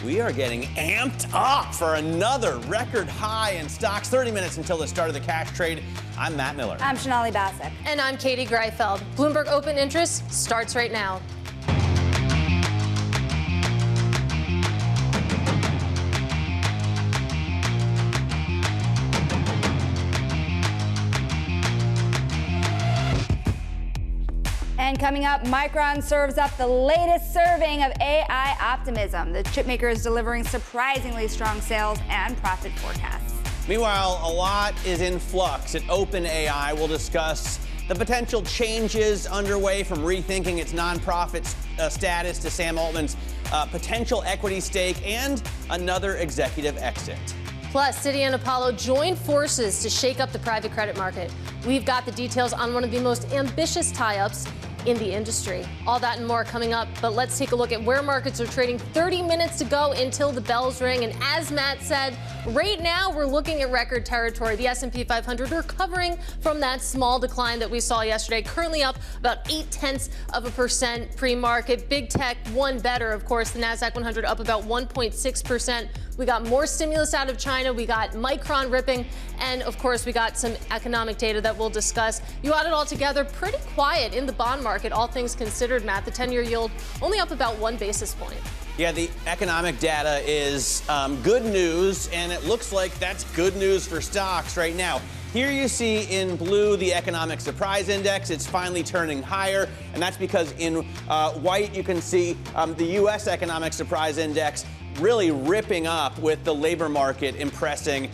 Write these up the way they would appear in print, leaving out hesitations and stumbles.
We are getting amped up for another record high in stocks. 30 minutes until the start of the cash trade. I'm Matt Miller. I'm Sonali Basak. And I'm Katie Greifeld. Bloomberg Open Interest starts right now. And coming up, Micron serves up the latest serving of AI optimism. The chipmaker is delivering surprisingly strong sales and profit forecasts. Meanwhile, a lot is in flux at OpenAI. We'll discuss the potential changes underway from rethinking its nonprofit status to Sam Altman's potential equity stake and another executive exit. Plus, Citi and Apollo join forces to shake up the private credit market. We've got the details on one of the most ambitious tie-ups in the industry. All that and more coming up, but let's take a look at where markets are trading. 30 minutes to go until the bells ring, and as Matt said, right now we're looking at record territory. The S&P 500 recovering from that small decline that we saw yesterday, currently up about 0.8% pre-market. Big tech one better, of course. The Nasdaq 100 up about 1.6%. We got more stimulus out of China. We got Micron ripping. And of course, we got some economic data that we'll discuss. You add it all together, pretty quiet in the bond market, all things considered, Matt. The 10-year yield only up about 1 basis point. Yeah, the economic data is good news, and it looks like that's good news for stocks right now. Here you see in blue the economic surprise index. It's finally turning higher, and that's because in white you can see the U.S. economic surprise index really ripping up with the labor market impressing.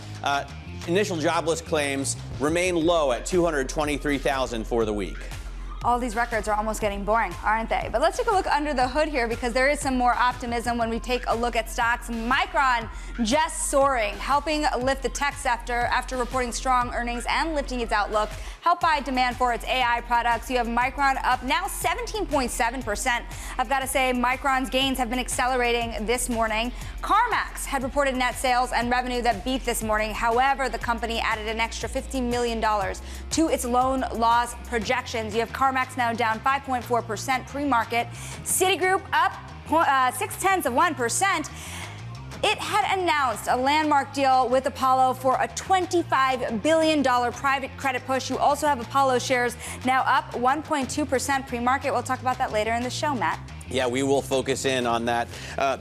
Initial jobless claims remain low at 223,000 for the week. All these records are almost getting boring, aren't they? But let's take a look under the hood here because there is some more optimism when we take a look at stocks. Micron just soaring, helping lift the tech sector after reporting strong earnings and lifting its outlook, helped by demand for its AI products. You have Micron up now 17.7%. I've got to say, Micron's gains have been accelerating this morning. CarMax had reported net sales and revenue that beat this morning. However, the company added an extra $50 million to its loan loss projections. You have CarMax now down 5.4% pre-market. Citigroup up 0.6%. It had announced a landmark deal with Apollo for a $25 billion private credit push. You also have Apollo shares now up 1.2% pre-market. We'll talk about that later in the show, Matt. Yeah, we will focus in on that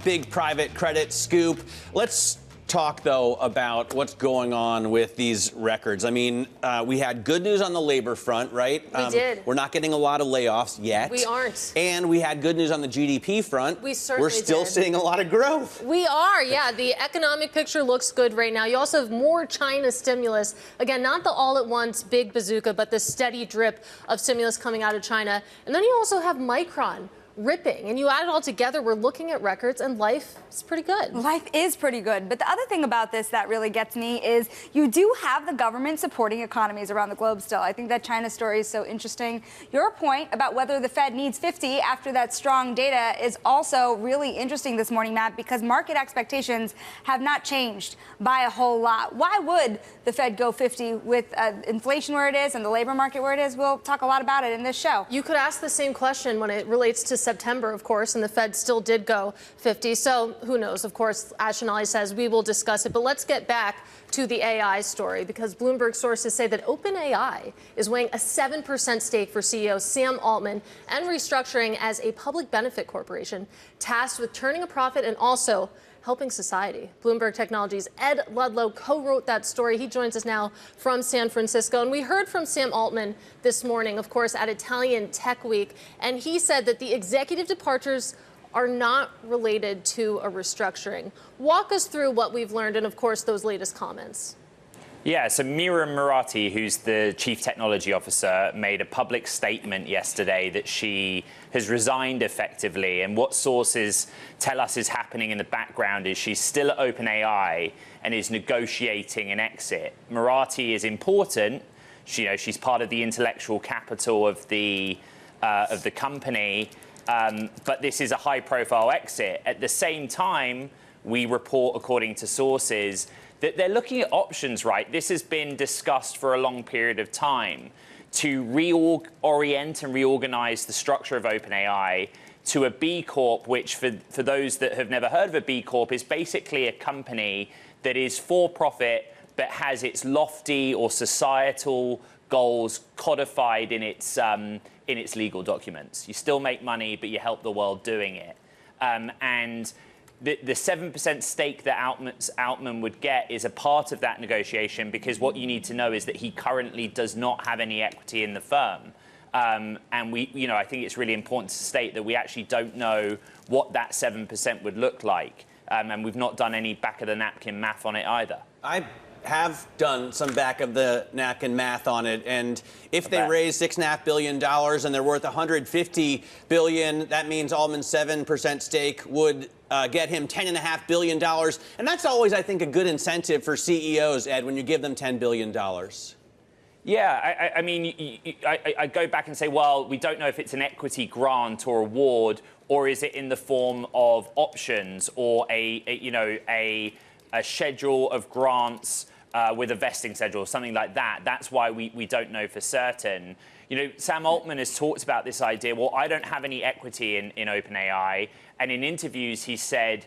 big private credit scoop. Let's talk, though, about what's going on with these records. I mean, we had good news on the labor front, right? We did. We're not getting a lot of layoffs yet. We aren't. And we had good news on the GDP front. We certainly We're still seeing a lot of growth. We are, yeah. The economic picture looks good right now. You also have more China stimulus. Again, not the all-at-once big bazooka, but the steady drip of stimulus coming out of China. And then you also have Micron ripping, and you add it all together, we're looking at records, and life is pretty good. Life is pretty good. But the other thing about this that really gets me is you do have the government supporting economies around the globe still. I think that China story is so interesting. Your point about whether the Fed needs 50 after that strong data is also really interesting this morning, Matt, because market expectations have not changed by a whole lot. Why would the Fed go 50 with inflation where it is and the labor market where it is? We'll talk a lot about it in this show. You could ask the same question when it relates to September, of course, and the Fed still did go 50. So who knows? Of course, as Sonali says, we will discuss it. But let's get back to the AI story, because Bloomberg sources say that OpenAI is weighing a 7% stake for CEO Sam Altman and restructuring as a public benefit corporation tasked with turning a profit and also helping society. Bloomberg Technology's Ed Ludlow co-wrote that story. He joins us now from San Francisco. And we heard from Sam Altman this morning, of course, at Italian Tech Week. And he said that the executive departures are not related to a restructuring. Walk us through what we've learned and, of course, those latest comments. Yeah, so Mira Murati, who's the Chief Technology Officer, made a public statement yesterday that she has resigned effectively. And what sources tell us is happening in the background is she's still at OpenAI and is negotiating an exit. Murati is important. She's part of the intellectual capital of the company. But this is a high-profile exit. At the same time, we report, according to sources, that they're looking at options, right? This has been discussed for a long period of time to reorient and reorganize the structure of OpenAI to a B Corp, which for those that have never heard of a B Corp is basically a company that is for profit but has its lofty or societal goals codified in its legal documents. You still make money, but you help the world doing it. And the 7% stake that Altman would get is a part of that negotiation, because what you need to know is that he currently does not have any equity in the firm. And I think it's really important to state that we actually don't know what that 7% would look like. And we've not done any back-of-the-napkin math on it either. I have done some back-of-the-napkin math on it, and if they raise $6.5 billion and they're worth $150 billion, that means Altman's 7% stake would get him $10.5 billion. And that's always, I think, a good incentive for CEOs, Ed, when you give them $10 billion. Yeah, I mean, I go back and say, well, we don't know if it's an equity grant or award, or is it in the form of options or a schedule of grants with a vesting schedule or something like that. That's why we don't know for certain. Sam Altman has talked about this idea, well, I don't have any equity in OpenAI. And in interviews, he said,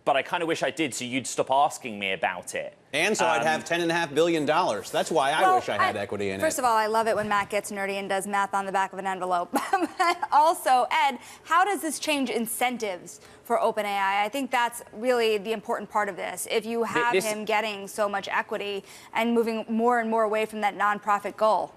but I kind of wish I did, so you'd stop asking me about it. And so I'd have $10.5 billion. That's why I wish I had equity in it. First of all, I love it when Matt gets nerdy and does math on the back of an envelope. Also, Ed, how does this change incentives for OpenAI? I think that's really the important part of this. If you have him getting so much equity and moving more and more away from that nonprofit goal.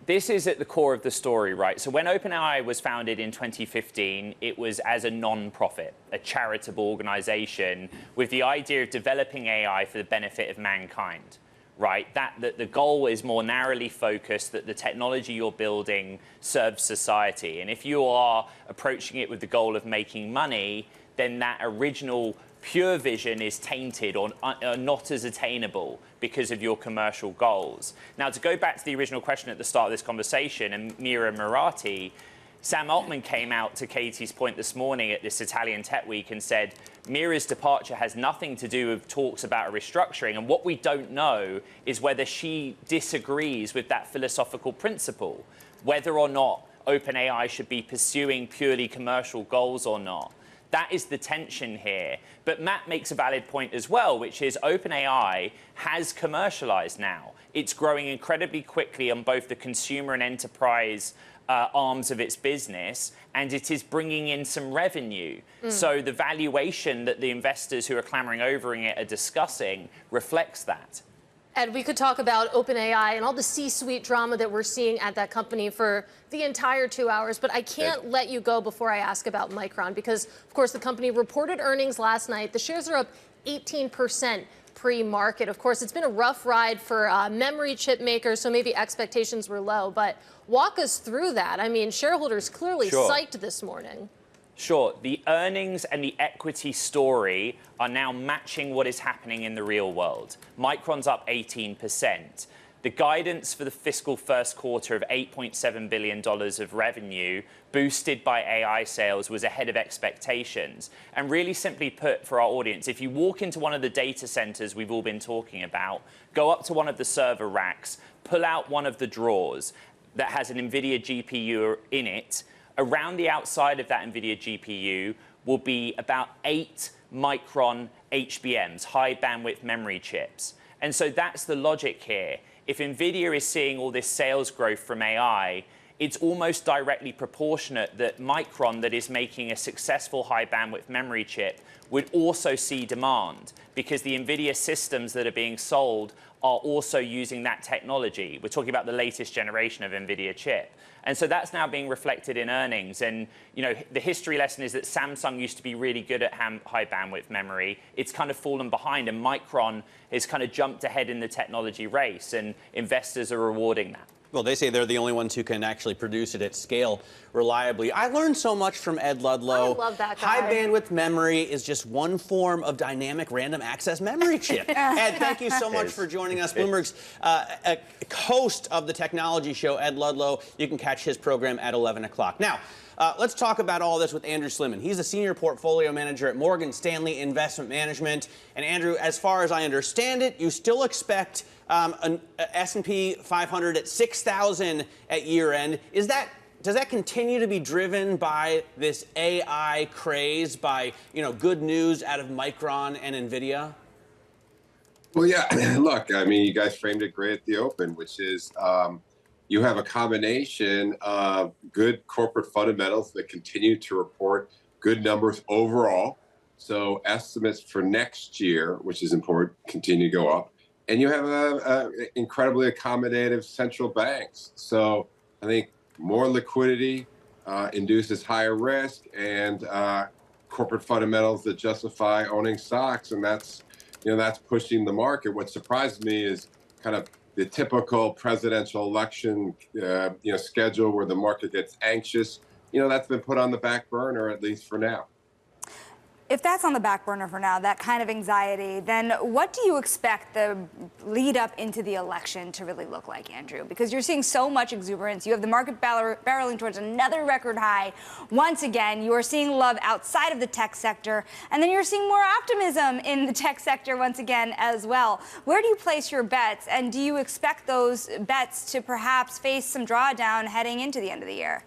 This is at the core of the story, right? So when OpenAI was founded in 2015, it was as a non-profit, a charitable organization with the idea of developing AI for the benefit of mankind, right? That the goal is more narrowly focused, that the technology you're building serves society. And if you are approaching it with the goal of making money, then that original pure vision is tainted or not as attainable because of your commercial goals. Now, to go back to the original question at the start of this conversation, and Mira Murati, Sam Altman came out to Katie's point this morning at this Italian Tech Week and said, Mira's departure has nothing to do with talks about a restructuring. And what we don't know is whether she disagrees with that philosophical principle, whether or not OpenAI should be pursuing purely commercial goals or not. That is the tension here. But Matt makes a valid point as well, which is OpenAI has commercialized now. It's growing incredibly quickly on both the consumer and enterprise arms of its business, and it is bringing in some revenue. So the valuation that the investors who are clamoring over it are discussing reflects that. Ed, we could talk about OpenAI and all the C-suite drama that we're seeing at that company for the entire 2 hours, but I can't let you go before I ask about Micron, because, of course, the company reported earnings last night. The shares are up 18% pre-market. Of course, it's been a rough ride for memory chip makers, so maybe expectations were low, but walk us through that. I mean, shareholders clearly psyched this morning. Sure. The earnings and the equity story are now matching what is happening in the real world. Micron's up 18%. The guidance for the fiscal first quarter of $8.7 billion of revenue, boosted by AI sales, was ahead of expectations. And really simply put for our audience, if you walk into one of the data centers we've all been talking about, go up to one of the server racks, pull out one of the drawers that has an NVIDIA GPU in it, around the outside of that NVIDIA GPU will be about 8 Micron HBMs, high bandwidth memory chips. And so that's the logic here. If NVIDIA is seeing all this sales growth from AI, it's almost directly proportionate that Micron, that is making a successful high bandwidth memory chip, would also see demand, because the NVIDIA systems that are being sold are also using that technology. We're talking about the latest generation of NVIDIA chip. And so that's now being reflected in earnings. And the history lesson is that Samsung used to be really good at high bandwidth memory. It's kind of fallen behind, and Micron has kind of jumped ahead in the technology race, and investors are rewarding that. Well, they say they're the only ones who can actually produce it at scale reliably. I learned so much from Ed Ludlow. I love that guy. High bandwidth memory is just one form of dynamic random access memory chip. Ed, thank you so much for joining us. Bloomberg's host of the technology show, Ed Ludlow. You can catch his program at 11 o'clock. Now, let's talk about all this with Andrew Slimmon. He's a senior portfolio manager at Morgan Stanley Investment Management. And Andrew, as far as I understand it, you still expect an S&P 500 at 6,000 at year end. Is that does that continue to be driven by this AI craze, by good news out of Micron and NVIDIA? Well, yeah. Look, I mean, you guys framed it great at the Open, which is you have a combination of good corporate fundamentals that continue to report good numbers overall. So estimates for next year, which is important, continue to go up. And you have incredibly accommodative central banks. So I think more liquidity induces higher risk, and corporate fundamentals that justify owning stocks, and that's pushing the market. What surprised me is kind of the typical presidential election schedule where the market gets anxious. That's been put on the back burner, at least for now. If that's on the back burner for now, that kind of anxiety, then what do you expect the lead up into the election to really look like, Andrew? Because you're seeing so much exuberance. You have the market barreling towards another record high. Once again, you are seeing love outside of the tech sector, and then you're seeing more optimism in the tech sector once again as well. Where do you place your bets, and do you expect those bets to perhaps face some drawdown heading into the end of the year?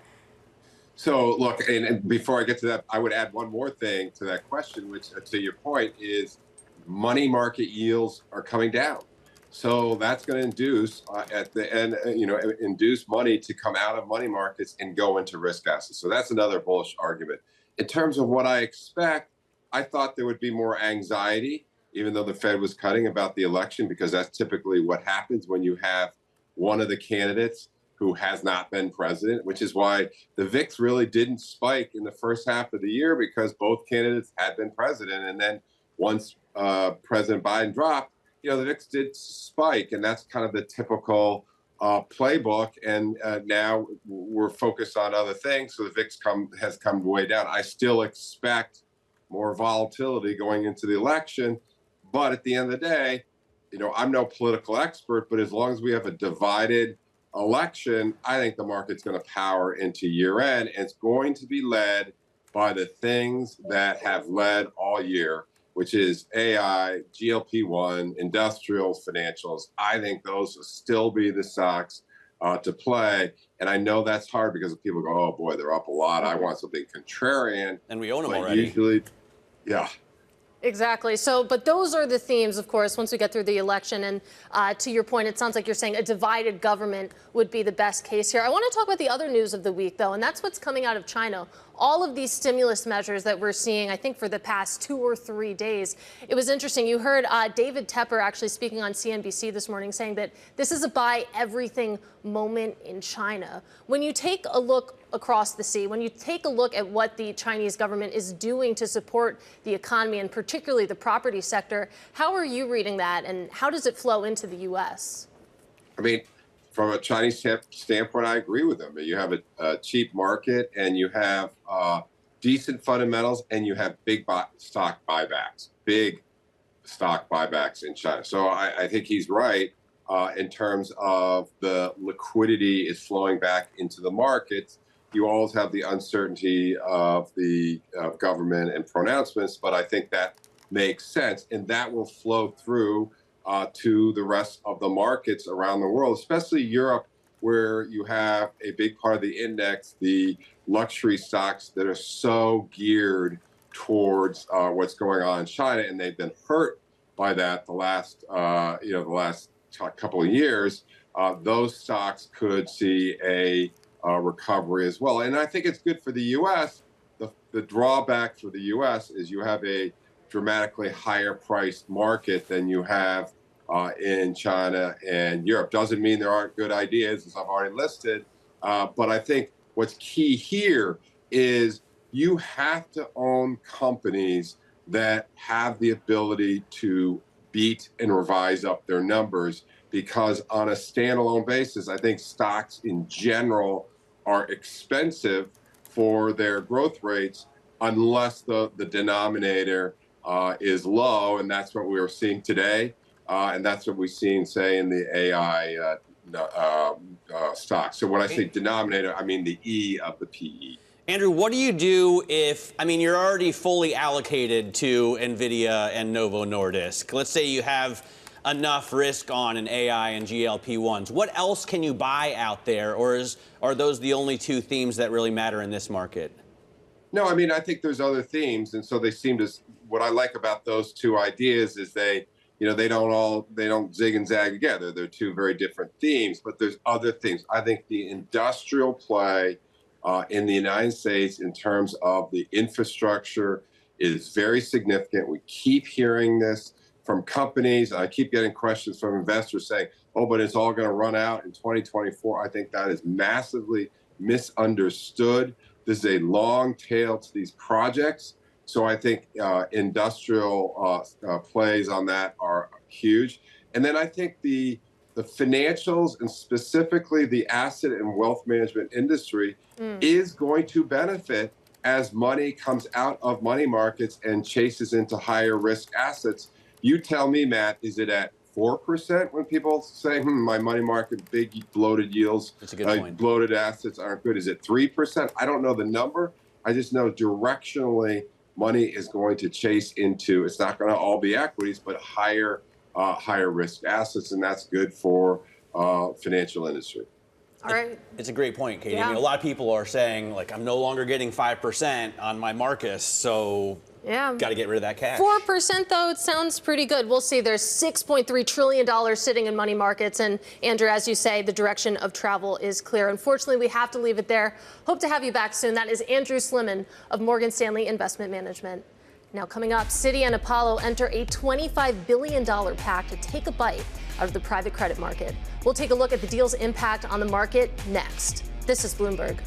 So look, and before I get to that, I would add one more thing to that question, which, to your point, is money market yields are coming down. So that's going to induce at the end, induce money to come out of money markets and go into risk assets. So that's another bullish argument. In terms of what I expect, I thought there would be more anxiety, even though the Fed was cutting, about the election, because that's typically what happens when you have one of the candidates who has not been president, which is why the VIX really didn't spike in the first half of the year, because both candidates had been president. And then once President Biden dropped, the VIX did spike, and that's kind of the typical playbook. And now we're focused on other things, so the VIX has come way down. I still expect more volatility going into the election, but at the end of the day, I'm no political expert, but as long as we have a divided election, I think the market's going to power into year end, and it's going to be led by the things that have led all year, which is AI, GLP-1, industrials, financials. I think those will still be the stocks to play. And I know that's hard because people go, oh boy, they're up a lot. I want something contrarian. And we own them already. Usually, yeah. Exactly. So, but those are the themes, of course, once we get through the election. And to your point, it sounds like you're saying a divided government would be the best case here. I want to talk about the other news of the week, though, and that's what's coming out of China. All of these stimulus measures that we're seeing, I think, for the past 2 or 3 days. It was interesting. You heard David Tepper actually speaking on CNBC this morning saying that this is a buy everything moment in China. When you take a look across the sea, when you take a look at what the Chinese government is doing to support the economy and particularly the property sector, how are you reading that, and how does it flow into the U.S.? I mean, from a Chinese standpoint, I agree with them. You have a cheap market, and you have decent fundamentals, and you have big stock buybacks in China. So I think he's right in terms of the liquidity is flowing back into the markets. You always have the uncertainty of the government and pronouncements, but I think that makes sense, and that will flow through to the rest of the markets around the world, especially Europe, where you have a big part of the index, the luxury stocks that are so geared towards what's going on in China, and they've been hurt by that the last couple of years. Those stocks could see a recovery as well, and I think it's good for the U.S. The drawback for the U.S. is you have a dramatically higher priced market than you have in China and Europe. Doesn't mean there aren't good ideas, as I've already listed, but I think what's key here is you have to own companies that have the ability to beat and revise up their numbers, because on a standalone basis, I think stocks in general are expensive for their growth rates unless the denominator is low, and that's what we are seeing today. And that's what we've seen, say, in the AI stocks. So when I say denominator, I mean the E of the PE. Andrew, what do you do if, you're already fully allocated to NVIDIA and Novo Nordisk. Let's say you have enough risk on in AI and GLP-1s. What else can you buy out there, or are those the only two themes that really matter in this market? No, I mean, I think there's other themes, and so they seem to. What I like about those two ideas is they don't zig and zag together. They're two very different themes, but there's other themes. I think the industrial play in the United States in terms of the infrastructure is very significant. We keep hearing this from companies. I keep getting questions from investors saying, oh, but it's all going to run out in 2024. I think that is massively misunderstood. There's a long tail to these projects. So I think industrial plays on that are huge. And then I think the financials and specifically the asset and wealth management industry is going to benefit as money comes out of money markets and chases into higher risk assets. You tell me, Matt, is it at 4% when people say, my money market, big bloated yields, that's a good point. Bloated assets aren't good? Is it 3%? I don't know the number. I just know directionally money is going to chase into, it's not going to all be equities, but higher risk assets, and that's good for financial industry. All right. It's a great point, Katie. Yeah. I mean, a lot of people are saying, like, I'm no longer getting 5% on my Marcus, so got to get rid of that cash. 4%, though, it sounds pretty good. We'll see. There's $6.3 trillion sitting in money markets. And, Andrew, as you say, the direction of travel is clear. Unfortunately, we have to leave it there. Hope to have you back soon. That is Andrew Slimmon of Morgan Stanley Investment Management. Now, coming up, Citi and Apollo enter a $25 billion pact to take a bite out of the private credit market. We'll take a look at the deal's impact on the market next. This is Bloomberg.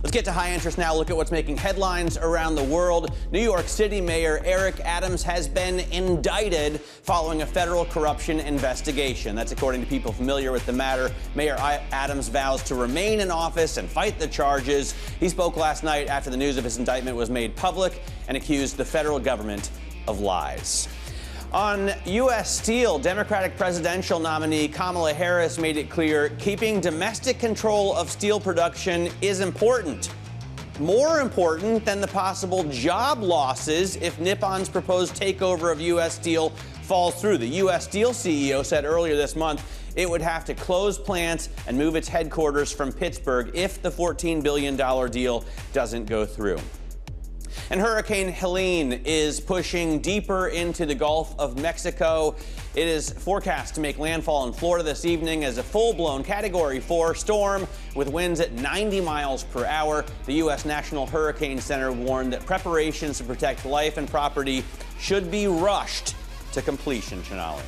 Let's get to high interest now. Look at what's making headlines around the world. New York City Mayor Eric Adams has been indicted following a federal corruption investigation. That's according to people familiar with the matter. Mayor Adams vows to remain in office and fight the charges. He spoke last night after the news of his indictment was made public and accused the federal government of lies. On U.S. Steel, Democratic presidential nominee Kamala Harris made it clear keeping domestic control of steel production is important. More important than the possible job losses if Nippon's proposed takeover of U.S. Steel falls through. The U.S. Steel CEO said earlier this month it would have to close plants and move its headquarters from Pittsburgh if the $14 billion deal doesn't go through. And Hurricane Helene is pushing deeper into the Gulf of Mexico. It is forecast to make landfall in Florida this evening as a full-blown Category 4 storm with winds at 90 miles per hour. The U.S. National Hurricane Center warned that preparations to protect life and property should be rushed to completion. Sonali.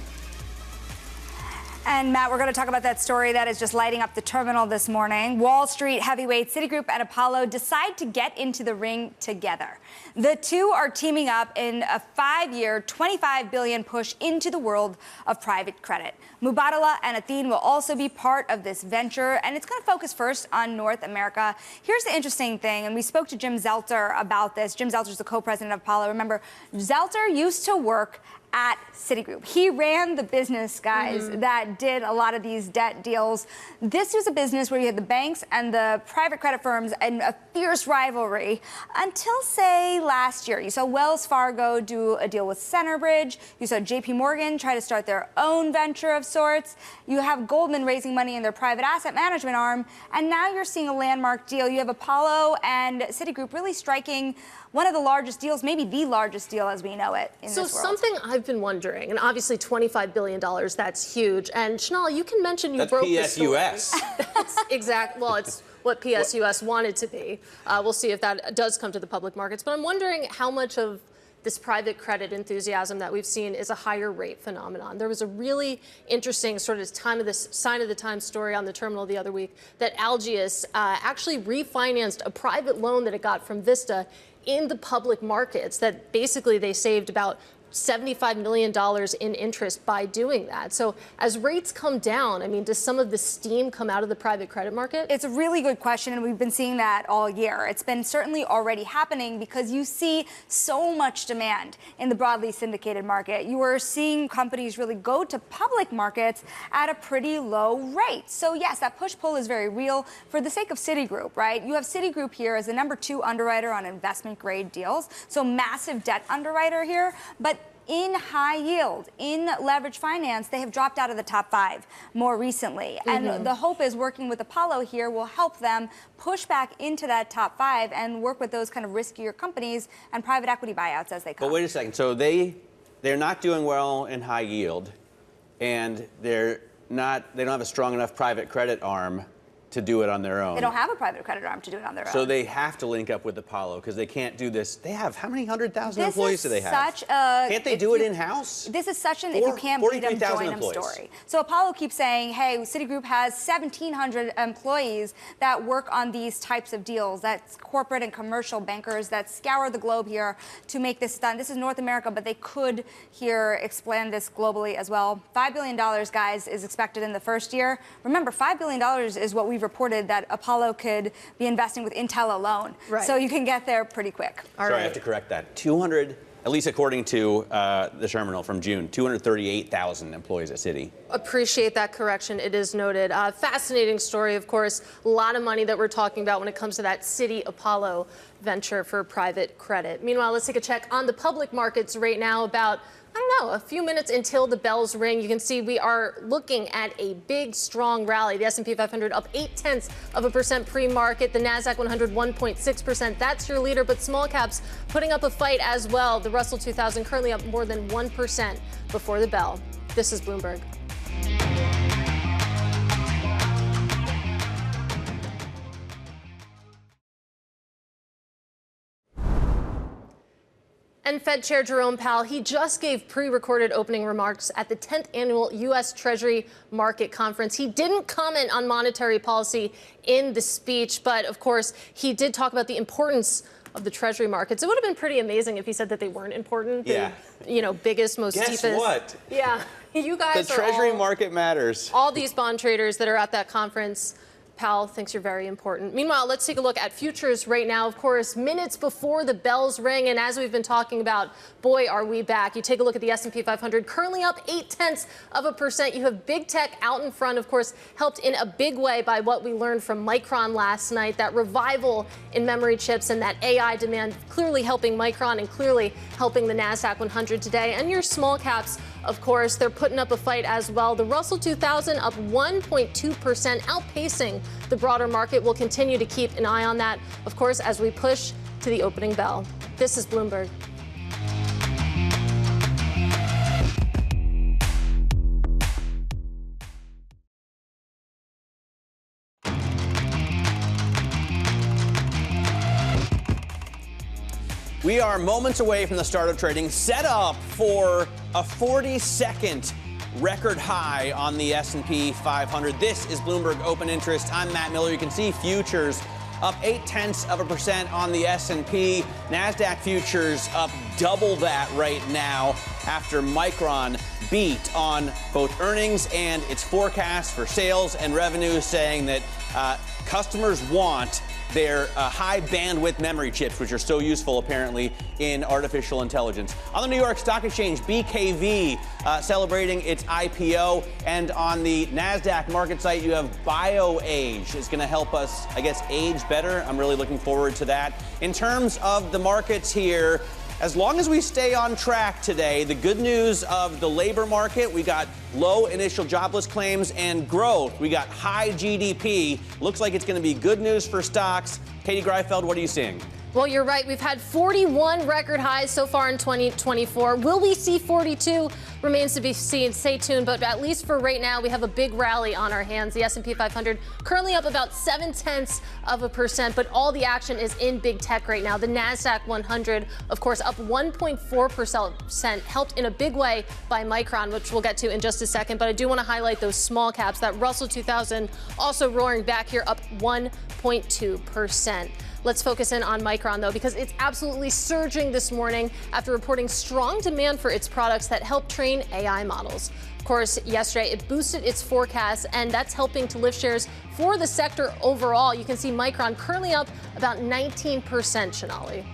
And Matt, we're going to talk about that story that is just lighting up the terminal this morning. Wall Street heavyweights Citigroup and Apollo decide to get into the ring together. The two are teaming up in a 5-year, $25 billion push into the world of private credit. Mubadala and Athene will also be part of this venture, and it's going to focus first on North America. Here's the interesting thing, and we spoke to Jim Zelter about this. Jim Zelter is the co-president of Apollo. Remember, Zelter used to work at Citigroup. He ran the business, guys, that did a lot of these debt deals. This was a business where you had the banks and the private credit firms and a fierce rivalry until, say, last year. You saw Wells Fargo do a deal with Centerbridge. You saw JP Morgan try to start their own venture of sorts. You have Goldman raising money in their private asset management arm. And now you're seeing a landmark deal. You have Apollo and Citigroup really striking one of the largest deals, maybe the largest deal as we know it in this world. So something I've been wondering, and obviously $25 billion, that's huge. And Sonali, you can mention you broke the story. That's PSUS. That's exact. Well, it's what PSUS wanted to be. We'll see if that does come to the public markets. But I'm wondering how much of this private credit enthusiasm that we've seen is a higher rate phenomenon. There was a really interesting sort of sign of the times story on the terminal the other week that Algius actually refinanced a private loan that it got from Vista in the public markets, that basically they saved about $75 million in interest by doing that. So as rates come down, I mean, does some of the steam come out of the private credit market? It's a really good question, and we've been seeing that all year. It's been certainly already happening because you see so much demand in the broadly syndicated market. You are seeing companies really go to public markets at a pretty low rate. So yes, that push-pull is very real. For the sake of Citigroup, right? You have Citigroup here as the #2 underwriter on investment-grade deals, so massive debt underwriter here, but in high yield, in leverage finance, they have dropped out of the top 5 more recently. And the hope is working with Apollo here will help them push back into that top 5 and work with those kind of riskier companies and private equity buyouts as they come. But wait a second. So they're not doing well in high yield, and they don't have a strong enough private credit arm to do it on their own. They don't have a private credit arm to do it on their own. So they have to link up with Apollo because they can't do this. They have, how many 100,000 employees do they have? Can't they do it in-house? This is such an if you can't beat them, join them story. So Apollo keeps saying, hey, Citigroup has 1,700 employees that work on these types of deals. That's corporate and commercial bankers that scour the globe here to make this done. This is North America, but they could here expand this globally as well. $5 billion, guys, is expected in the first year. Remember, $5 billion is what we've reported that Apollo could be investing with Intel alone. Right. So you can get there pretty quick. Sorry, I have to correct that. 200, at least according to the terminal from June, 238,000 employees at Citi. Appreciate that correction. It is noted. Fascinating story, of course. A lot of money that we're talking about when it comes to that Citi Apollo venture for private credit. Meanwhile, let's take a check on the public markets right now. About, I don't know, a few minutes until the bells ring. You can see we are looking at a big, strong rally. The S&P 500 up 0.8% pre-market. The Nasdaq 100 1.6%. That's your leader, but small caps putting up a fight as well. The Russell 2000 currently up more than 1% before the bell. This is Bloomberg. And Fed Chair Jerome Powell, he just gave pre-recorded opening remarks at the 10th annual U.S. Treasury Market Conference. He didn't comment on monetary policy in the speech, but of course, he did talk about the importance of the Treasury markets. It would have been pretty amazing if he said that they weren't important. Yeah. Biggest, most deepest. Guess what? Yeah. You guys the Treasury market matters. All these bond traders that are at that conference. Powell thinks you're very important. Meanwhile, let's take a look at futures right now. Of course, minutes before the bells ring, and as we've been talking about, boy, are we back. You take a look at the S&P 500, currently up 0.8%. You have big tech out in front, of course, helped in a big way by what we learned from Micron last night, that revival in memory chips and that AI demand clearly helping Micron and clearly helping the Nasdaq 100 today. And your small caps, of course, they're putting up a fight as well. The Russell 2000 up 1.2%, outpacing the broader market. We'll continue to keep an eye on that, of course, as we push to the opening bell. This is Bloomberg. We are moments away from the start of trading, set up for a 42nd record high on the S&P 500. This is Bloomberg Open Interest. I'm Matt Miller. You can see futures up 0.8% on the S&P. Nasdaq futures up double that right now after Micron beat on both earnings and its forecast for sales and revenue, saying that customers want their high bandwidth memory chips, which are so useful apparently in artificial intelligence. On the New York Stock Exchange, BKV celebrating its IPO, and on the NASDAQ market site, you have BioAge. It's going to help us, I guess, age better. I'm really looking forward to that. In terms of the markets here, as long as we stay on track today, the good news of the labor market, we got low initial jobless claims and growth. We got high GDP. Looks like it's going to be good news for stocks. Katie Greifeld, what are you seeing? Well, you're right. We've had 41 record highs so far in 2024. Will we see 42? Remains to be seen. Stay tuned. But at least for right now, we have a big rally on our hands. The S&P 500 currently up about 0.7%, but all the action is in big tech right now. The Nasdaq 100, of course, up 1.4%, helped in a big way by Micron, which we'll get to in just a second. But I do want to highlight those small caps. That Russell 2000 also roaring back here, up 1.2%. Let's focus in on Micron, though, because it's absolutely surging this morning after reporting strong demand for its products that help train AI models. Of course, yesterday it boosted its forecast, and that's helping to lift shares for the sector overall. You can see Micron currently up about 19%, Sonali.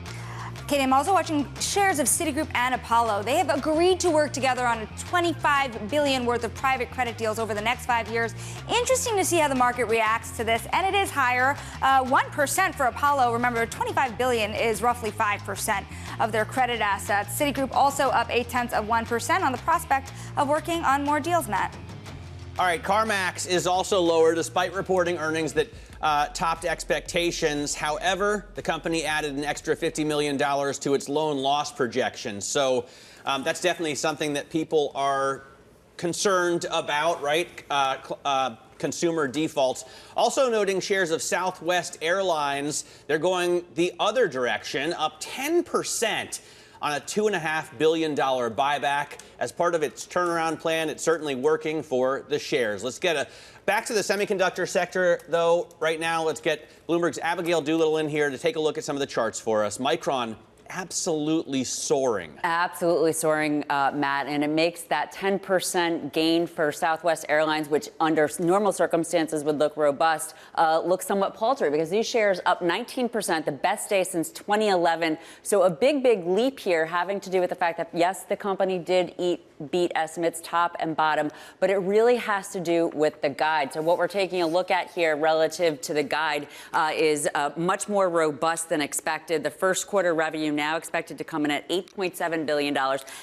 Katie, I'm also watching shares of Citigroup and Apollo. They have agreed to work together on a $25 billion worth of private credit deals over the next 5 years. Interesting to see how the market reacts to this, and it is higher, 1% for Apollo. Remember, $25 billion is roughly 5% of their credit assets. Citigroup also up 0.8% on the prospect of working on more deals, Matt. All right, CarMax is also lower despite reporting earnings that topped expectations. However, the company added an extra $50 million to its loan loss projection. So that's definitely something that people are concerned about, right? Consumer defaults. Also noting shares of Southwest Airlines, they're going the other direction, up 10%. On a $2.5 billion buyback. As part of its turnaround plan, it's certainly working for the shares. Let's get back to the semiconductor sector, though, right now. Let's get Bloomberg's Abigail Doolittle in here to take a look at some of the charts for us. Micron absolutely soaring. Absolutely soaring, Matt, and it makes that 10% gain for Southwest Airlines, which under normal circumstances would look robust, look somewhat paltry because these shares up 19%, the best day since 2011. So a big leap here having to do with the fact that, yes, the company did beat estimates top and bottom, but it really has to do with the guide. So what we're taking a look at here relative to the guide is much more robust than expected. The first quarter revenue now expected to come in at $8.7 billion.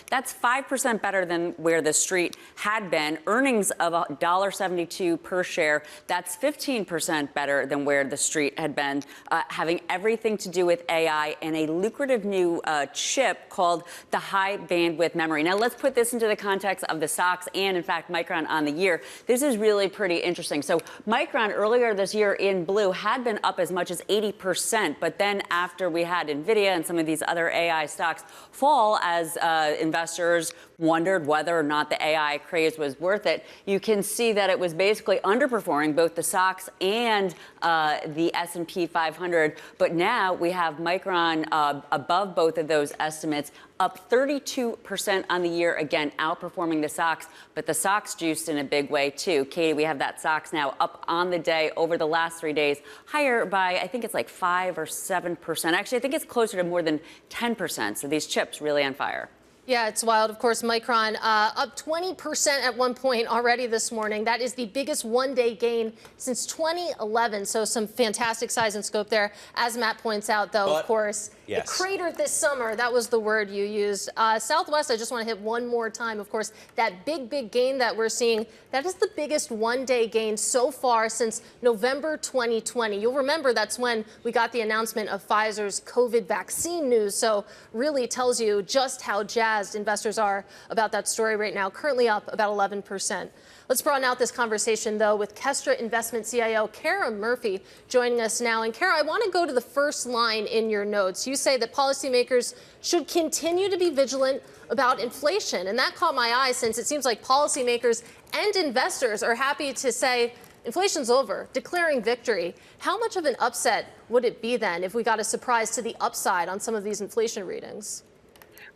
That's 5% better than where the street had been. Earnings of $1.72 per share. That's 15% better than where the street had been, having everything to do with AI and a lucrative new chip called the high bandwidth memory. Now, let's put this into the context of the stocks and, in fact, Micron on the year. This is really pretty interesting. So Micron earlier this year in blue had been up as much as 80%, but then after we had NVIDIA and some of these other AI stocks fall as investors wondered whether or not the AI craze was worth it, you can see that it was basically underperforming both the stocks and the S&P 500. But now we have Micron above both of those estimates, up 32% on the year, again, outperforming the stocks. But the stocks juiced in a big way, too. Katie, we have that stocks now up on the day over the last 3 days, higher by, I think it's like 5 or 7%. Actually, I think it's closer to more than 10%. So these chips really on fire. Yeah, it's wild. Of course, Micron up 20% at one point already this morning. That is the biggest one-day gain since 2011. So some fantastic size and scope there. As Matt points out, though, of course, yes, it cratered this summer. That was the word you used. Southwest, I just want to hit one more time. Of course, that big gain that we're seeing, that is the biggest one-day gain so far since November 2020. You'll remember that's when we got the announcement of Pfizer's COVID vaccine news. So really tells you just how jazzed investors are about that story right now, currently up about 11%. Let's broaden out this conversation, though, with Kestra Investment CIO Kara Murphy joining us now. And Kara, I want to go to the first line in your notes. You say that policymakers should continue to be vigilant about inflation. And that caught my eye since it seems like policymakers and investors are happy to say inflation's over, declaring victory. How much of an upset would it be then if we got a surprise to the upside on some of these inflation readings?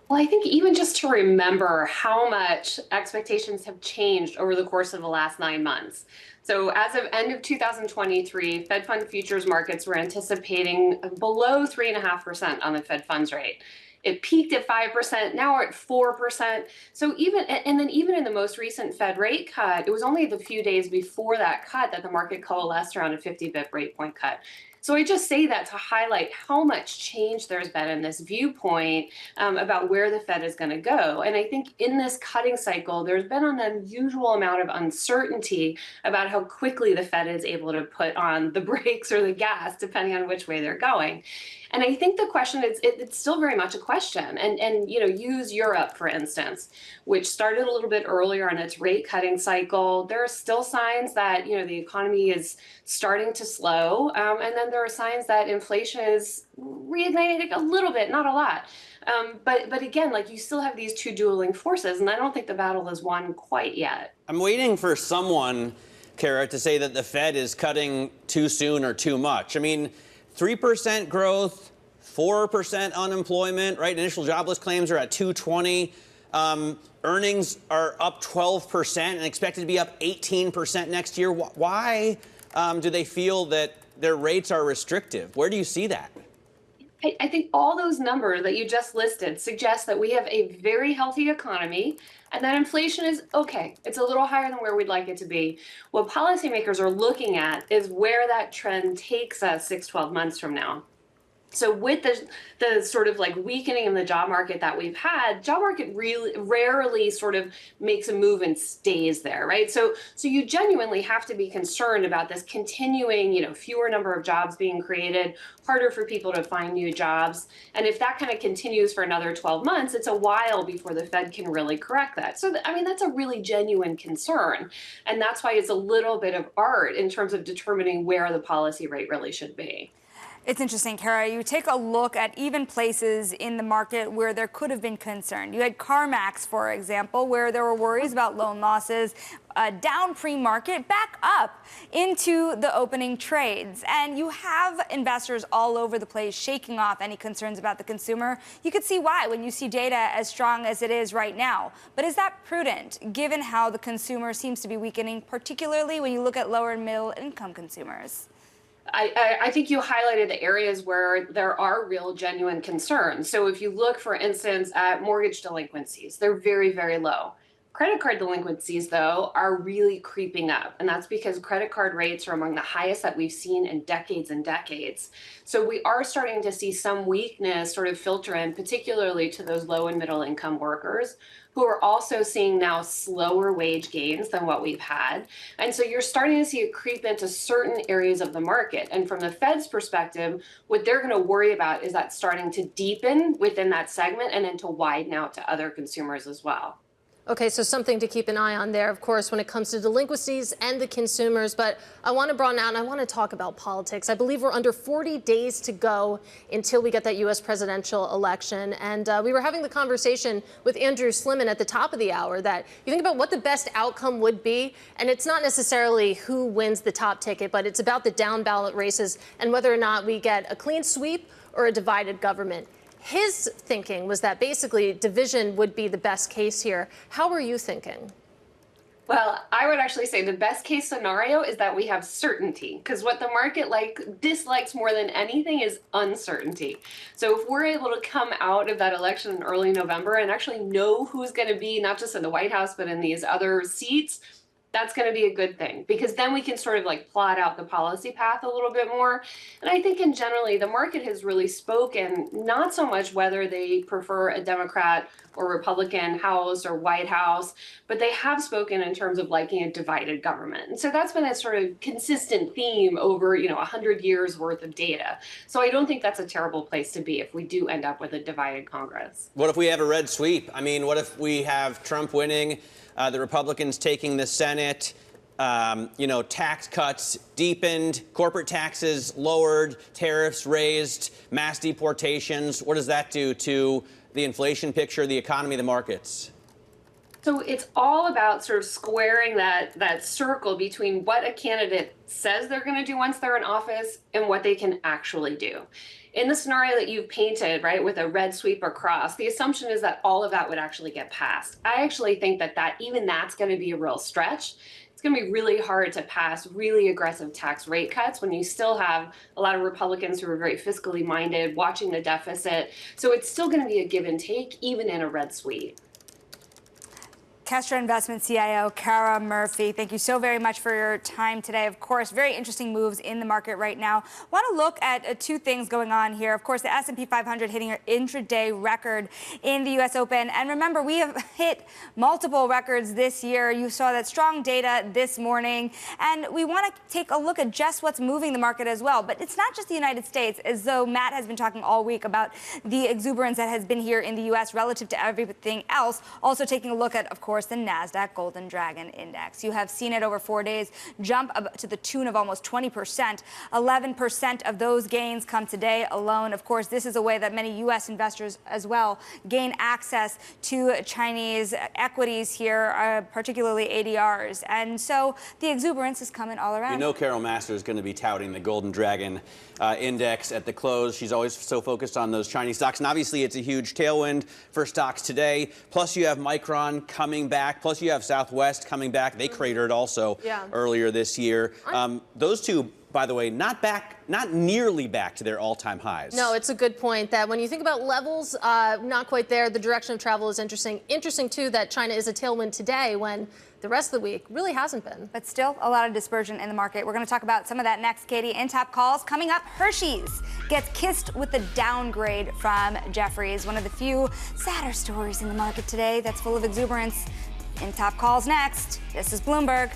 Well, I think even just to remember how much expectations have changed over the course of the last 9 months. So as of end of 2023, Fed fund futures markets were anticipating below 3.5% on the Fed funds rate. It peaked at 5%. Now we're at 4%. So even in the most recent Fed rate cut, it was only the few days before that cut that the market coalesced around a 50 bip rate point cut. So I just say that to highlight how much change there's been in this viewpoint about where the Fed is going to go. And I think in this cutting cycle, there's been an unusual amount of uncertainty about how quickly the Fed is able to put on the brakes or the gas, depending on which way they're going. And I think the question is, it's still very much a question. And use Europe, for instance, which started a little bit earlier in its rate cutting cycle. There are still signs that, the economy is starting to slow. And then there are signs that inflation is reigniting a little bit, not a lot. But again, you still have these two dueling forces. And I don't think the battle is won quite yet. I'm waiting for someone, Kara, to say that the Fed is cutting too soon or too much. I mean, 3% growth, 4% unemployment, right? Initial jobless claims are at 220. Earnings are up 12% and expected to be up 18% next year. Why do they feel that their rates are restrictive? Where do you see that? I think all those numbers that you just listed suggest that we have a very healthy economy and that inflation is okay. It's a little higher than where we'd like it to be. What policymakers are looking at is where that trend takes us 6-12 months from now. So with the sort of like weakening in the job market that we've had, job market really rarely sort of makes a move and stays there, right? So you genuinely have to be concerned about this continuing, fewer number of jobs being created, harder for people to find new jobs. And if that kind of continues for another 12 months, it's a while before the Fed can really correct that. So, that's a really genuine concern. And that's why it's a little bit of art in terms of determining where the policy rate really should be. It's interesting, Kara. You take a look at even places in the market where there could have been concern. You had CarMax, for example, where there were worries about loan losses, down pre-market, back up into the opening trades. And you have investors all over the place shaking off any concerns about the consumer. You could see why when you see data as strong as it is right now. But is that prudent, given how the consumer seems to be weakening, particularly when you look at lower and middle income consumers? I think you highlighted the areas where there are real, genuine concerns. So if you look, for instance, at mortgage delinquencies, they're very, very low. Credit card delinquencies, though, are really creeping up. And that's because credit card rates are among the highest that we've seen in decades and decades. So we are starting to see some weakness sort of filter in, particularly to those low and middle income workers, who are also seeing now slower wage gains than what we've had. And so you're starting to see it creep into certain areas of the market. And from the Fed's perspective, what they're going to worry about is that starting to deepen within that segment and then to widen out to other consumers as well. Okay, so something to keep an eye on there, of course, when it comes to delinquencies and the consumers. But I want to broaden out and I want to talk about politics. I believe we're under 40 days to go until we get that U.S. presidential election. And we were having the conversation with Andrew Slimmon at the top of the hour that you think about what the best outcome would be. And it's not necessarily who wins the top ticket, but it's about the down ballot races and whether or not we get a clean sweep or a divided government. His thinking was that basically division would be the best case here. How are you thinking? Well, I would actually say the best case scenario is that we have certainty, because what the market dislikes more than anything is uncertainty. So if we're able to come out of that election in early November and actually know who's going to be not just in the White House, but in these other seats, that's going to be a good thing, because then we can sort of plot out the policy path a little bit more. And I think in generally, the market has really spoken, not so much whether they prefer a Democrat or Republican House or White House, but they have spoken in terms of liking a divided government. And so that's been a sort of consistent theme over, 100 years worth of data. So I don't think that's a terrible place to be if we do end up with a divided Congress. What if we have a red sweep? What if we have Trump winning, the Republicans taking the Senate, tax cuts deepened, corporate taxes lowered, tariffs raised, mass deportations? What does that do to the inflation picture, the economy, the markets? So it's all about sort of squaring that circle between what a candidate says they're going to do once they're in office and what they can actually do. In the scenario that you've painted, right, with a red sweep across, the assumption is that all of that would actually get passed. I actually think that even that's going to be a real stretch. It's going to be really hard to pass really aggressive tax rate cuts when you still have a lot of Republicans who are very fiscally minded, watching the deficit. So it's still going to be a give and take, even in a red sweep. Kestra Investment CIO, Kara Murphy, thank you so very much for your time today. Of course, very interesting moves in the market right now. Want to look at two things going on here. Of course, the S&P 500 hitting an intraday record in the U.S. Open. And remember, we have hit multiple records this year. You saw that strong data this morning. And we want to take a look at just what's moving the market as well. But it's not just the United States, as though Matt has been talking all week about the exuberance that has been here in the U.S. relative to everything else. Also taking a look at, of course, course, the NASDAQ Golden Dragon Index. You have seen it over 4 days jump up to the tune of almost 20%. 11% of those gains come today alone. Of course, this is a way that many U.S. investors as well gain access to Chinese equities here, particularly ADRs. And so the exuberance is coming all around. You know Carol Master is going to be touting the Golden Dragon Index at the close. She's always so focused on those Chinese stocks. And obviously, it's a huge tailwind for stocks today. Plus, you have Micron coming back. Plus, you have Southwest coming back. They cratered also earlier this year. Those two, by the way, not nearly back to their all-time highs. No, it's a good point that when you think about levels, not quite there. The direction of travel is interesting. Interesting, too, that China is a tailwind today when the rest of the week really hasn't been. But still a lot of dispersion in the market. We're going to talk about some of that next, Katie. In top calls coming up, Hershey's gets kissed with the downgrade from Jefferies. One of the few sadder stories in the market today that's full of exuberance. In top calls next. This is Bloomberg.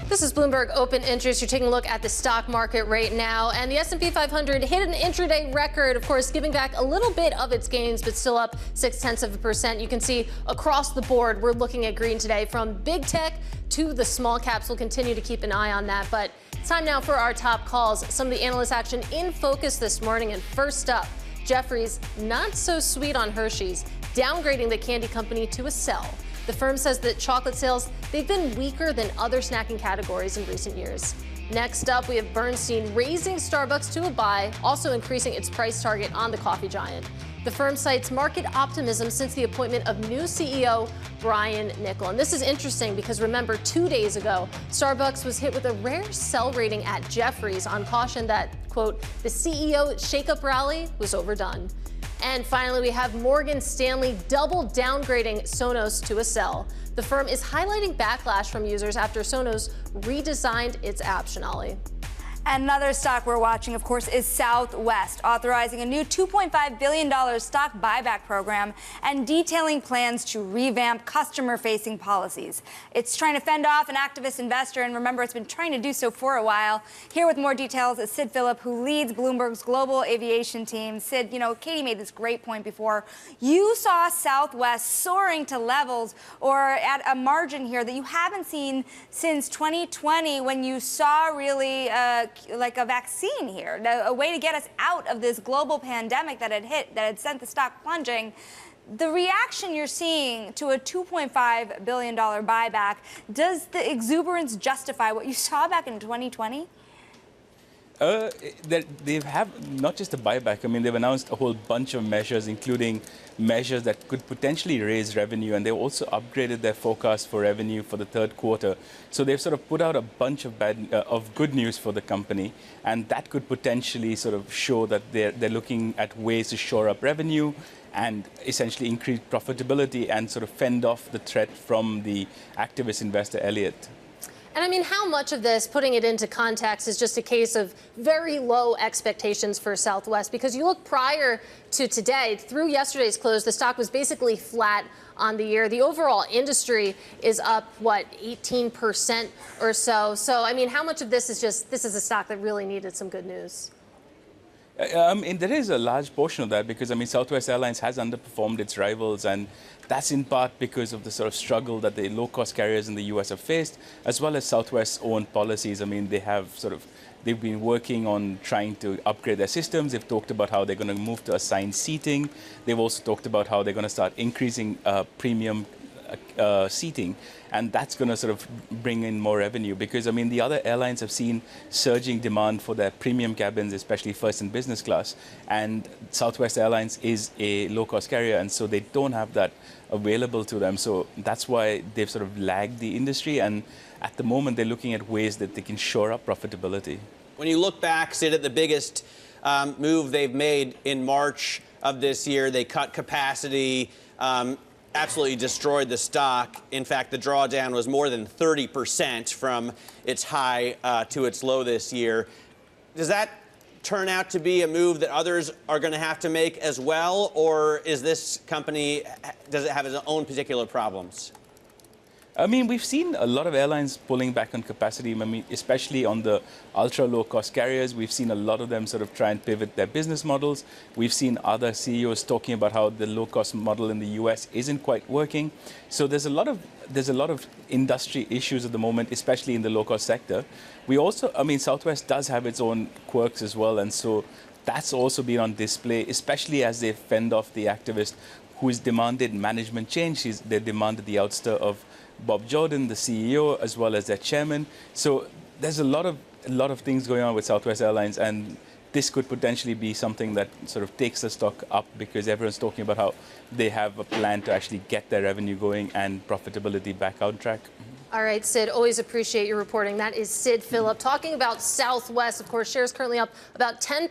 This is Bloomberg Open Interest. You're taking a look at the stock market right now, and the S&P 500 hit an intraday record, of course, giving back a little bit of its gains, but still up 0.6%. You can see across the board, we're looking at green today, from big tech to the small caps. We'll continue to keep an eye on that, but it's time now for our top calls. Some of the analyst action in focus this morning, and first up, Jefferies not so sweet on Hershey's, downgrading the candy company to a sell. The firm says that chocolate sales, they've been weaker than other snacking categories in recent years. Next up, we have Bernstein raising Starbucks to a buy, also increasing its price target on the coffee giant. The firm cites market optimism since the appointment of new CEO Brian Niccol. And this is interesting because remember, 2 days ago, Starbucks was hit with a rare sell rating at Jefferies on caution that, quote, the CEO shakeup rally was overdone. And finally, we have Morgan Stanley double downgrading Sonos to a sell. The firm is highlighting backlash from users after Sonos redesigned its app, Sonali. Another stock we're watching, of course, is Southwest, authorizing a new $2.5 billion stock buyback program and detailing plans to revamp customer-facing policies. It's trying to fend off an activist investor, and remember, it's been trying to do so for a while. Here with more details is Sid Phillip, who leads Bloomberg's global aviation team. Sid, you know, Katie made this great point before. You saw Southwest soaring to levels or at a margin here that you haven't seen since 2020, when you saw really like a vaccine here, a way to get us out of this global pandemic that had sent the stock plunging. The reaction you're seeing to a $2.5 billion buyback, does the exuberance justify what you saw back in 2020? They have not just a buyback. I mean, they've announced a whole bunch of measures, including measures that could potentially raise revenue, and they also upgraded their forecast for revenue for the third quarter. So they've sort of put out a bunch of good news for the company, and that could potentially sort of show that they're looking at ways to shore up revenue and essentially increase profitability and sort of fend off the threat from the activist investor Elliott. And I mean, how much of this, putting it into context, is just a case of very low expectations for Southwest? Because you look prior to today, through yesterday's close, the stock was basically flat on the year. The overall industry is up, what, 18% or so. So, I mean, how much of this is just, this is a stock that really needed some good news? And there is a large portion of that because, I mean, Southwest Airlines has underperformed its rivals, and that's in part because of the sort of struggle that the low-cost carriers in the U.S. have faced, as well as Southwest's own policies. I mean, they've been working on trying to upgrade their systems. They've talked about how they're going to move to assigned seating. They've also talked about how they're going to start increasing premium seating, and that's going to sort of bring in more revenue because, I mean, the other airlines have seen surging demand for their premium cabins, especially first and business class, and Southwest Airlines is a low-cost carrier, and so they don't have that available to them. So that's why they've sort of lagged the industry, and at the moment they're looking at ways that they can shore up profitability. When you look back, Sid, at the biggest move they've made in March of this year, they cut capacity, absolutely destroyed the stock. In fact, the drawdown was more than 30% from its high to its low this year. Does that turn out to be a move that others are going to have to make as well, or is this company, does it have its own particular problems? I mean, we've seen a lot of airlines pulling back on capacity, I mean, especially on the ultra-low-cost carriers. We've seen a lot of them sort of try and pivot their business models. We've seen other CEOs talking about how the low-cost model in the US isn't quite working. So there's a lot of industry issues at the moment, especially in the low-cost sector. We also, I mean, Southwest does have its own quirks as well, and so that's also been on display, especially as they fend off the activist who has demanded management change. They demanded the ouster of Bob Jordan, the CEO, as well as their chairman. So there's a lot of things going on with Southwest Airlines, and this could potentially be something that sort of takes the stock up because everyone's talking about how they have a plan to actually get their revenue going and profitability back on track. All right, Sid, always appreciate your reporting. That is Sid Phillip talking about Southwest. Of course, shares currently up about 10%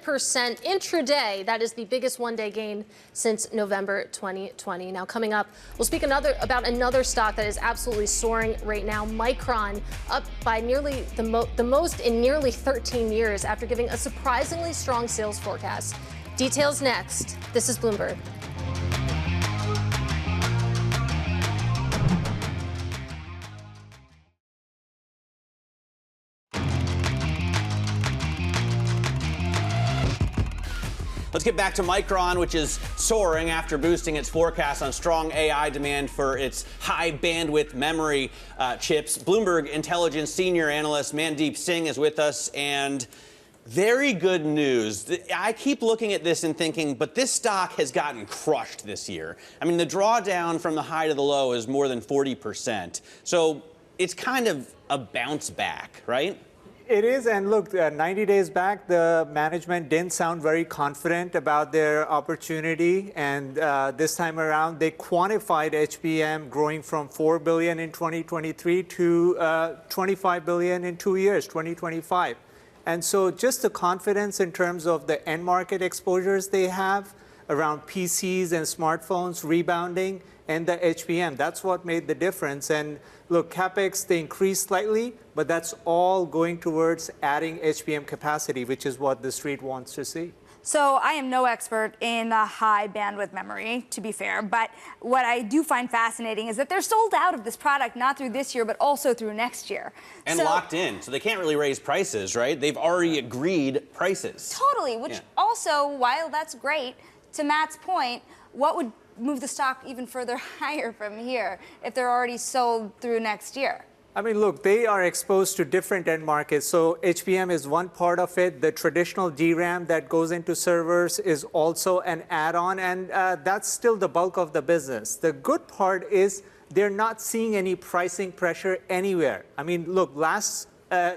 intraday. That is the biggest one-day gain since November 2020. Now, coming up, we'll speak about another stock that is absolutely soaring right now, Micron, up by nearly the most in nearly 13 years after giving a surprisingly strong sales forecast. Details next. This is Bloomberg. Let's get back to Micron, which is soaring after boosting its forecast on strong AI demand for its high bandwidth memory chips. Bloomberg Intelligence senior analyst Mandeep Singh is with us, and very good news. I keep looking at this and thinking, but this stock has gotten crushed this year. I mean, the drawdown from the high to the low is more than 40%. So it's kind of a bounce back, right? It is, and look, 90 days back, the management didn't sound very confident about their opportunity, and this time around, they quantified HBM growing from $4 billion in 2023 to $25 billion in 2 years, 2025. And so just the confidence in terms of the end market exposures they have around PCs and smartphones rebounding and the HBM, that's what made the difference. And look, CapEx, they increased slightly, but that's all going towards adding HBM capacity, which is what the street wants to see. So I am no expert in high bandwidth memory, to be fair, but what I do find fascinating is that they're sold out of this product, not through this year, but also through next year. And locked in, so they can't really raise prices, right? They've already agreed prices. Totally, which also, while that's great, to Matt's point, what would move the stock even further higher from here if they're already sold through next year? I mean, look, they are exposed to different end markets. So HBM is one part of it. The traditional DRAM that goes into servers is also an add-on, and that's still the bulk of the business. The good part is they're not seeing any pricing pressure anywhere. I mean, look, last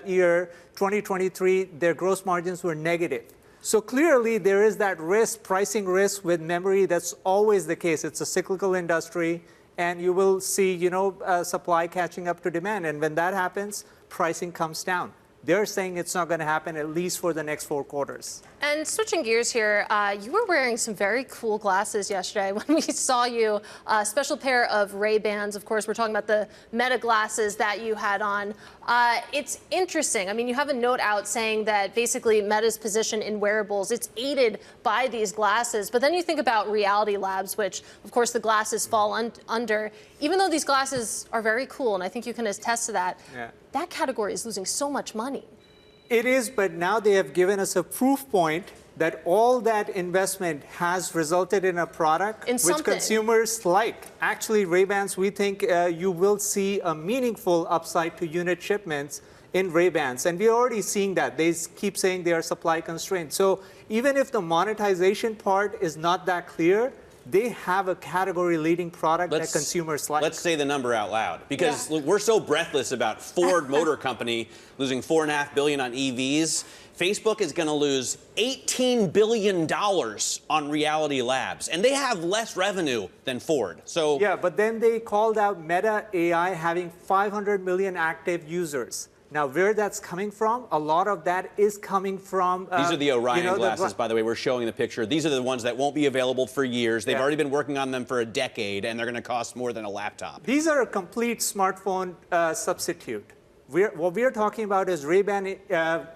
year, 2023, their gross margins were negative. So clearly, there is that risk, pricing risk with memory. That's always the case. It's a cyclical industry, and you will see, supply catching up to demand. And when that happens, pricing comes down. They're saying it's not going to happen at least for the next 4 quarters. And switching gears here, you were wearing some very cool glasses yesterday when we saw you. A special pair of Ray-Bans. Of course, we're talking about the Meta glasses that you had on. It's interesting. I mean, you have a note out saying that basically Meta's position in wearables, it's aided by these glasses. But then you think about Reality Labs, which, of course, the glasses fall under. Even though these glasses are very cool, and I think you can attest to that, that category is losing so much money. It is, but now they have given us a proof point that all that investment has resulted in a product which consumers like. Actually, Ray-Bans, we think you will see a meaningful upside to unit shipments in Ray-Bans. And we're already seeing that. They keep saying they are supply constrained. So even if the monetization part is not that clear, they have a category-leading product that consumers like. Let's say the number out loud, because look, we're so breathless about Ford Motor Company losing $4.5 billion on EVs. Facebook is going to lose $18 billion on Reality Labs, and they have less revenue than Ford. So but then they called out Meta AI having 500 million active users. Now, where that's coming from, a lot of that is coming from... These are the Orion glasses, by the way. We're showing the picture. These are the ones that won't be available for years. They've already been working on them for a decade, and they're going to cost more than a laptop. These are a complete smartphone substitute. What we're talking about is Ray-Ban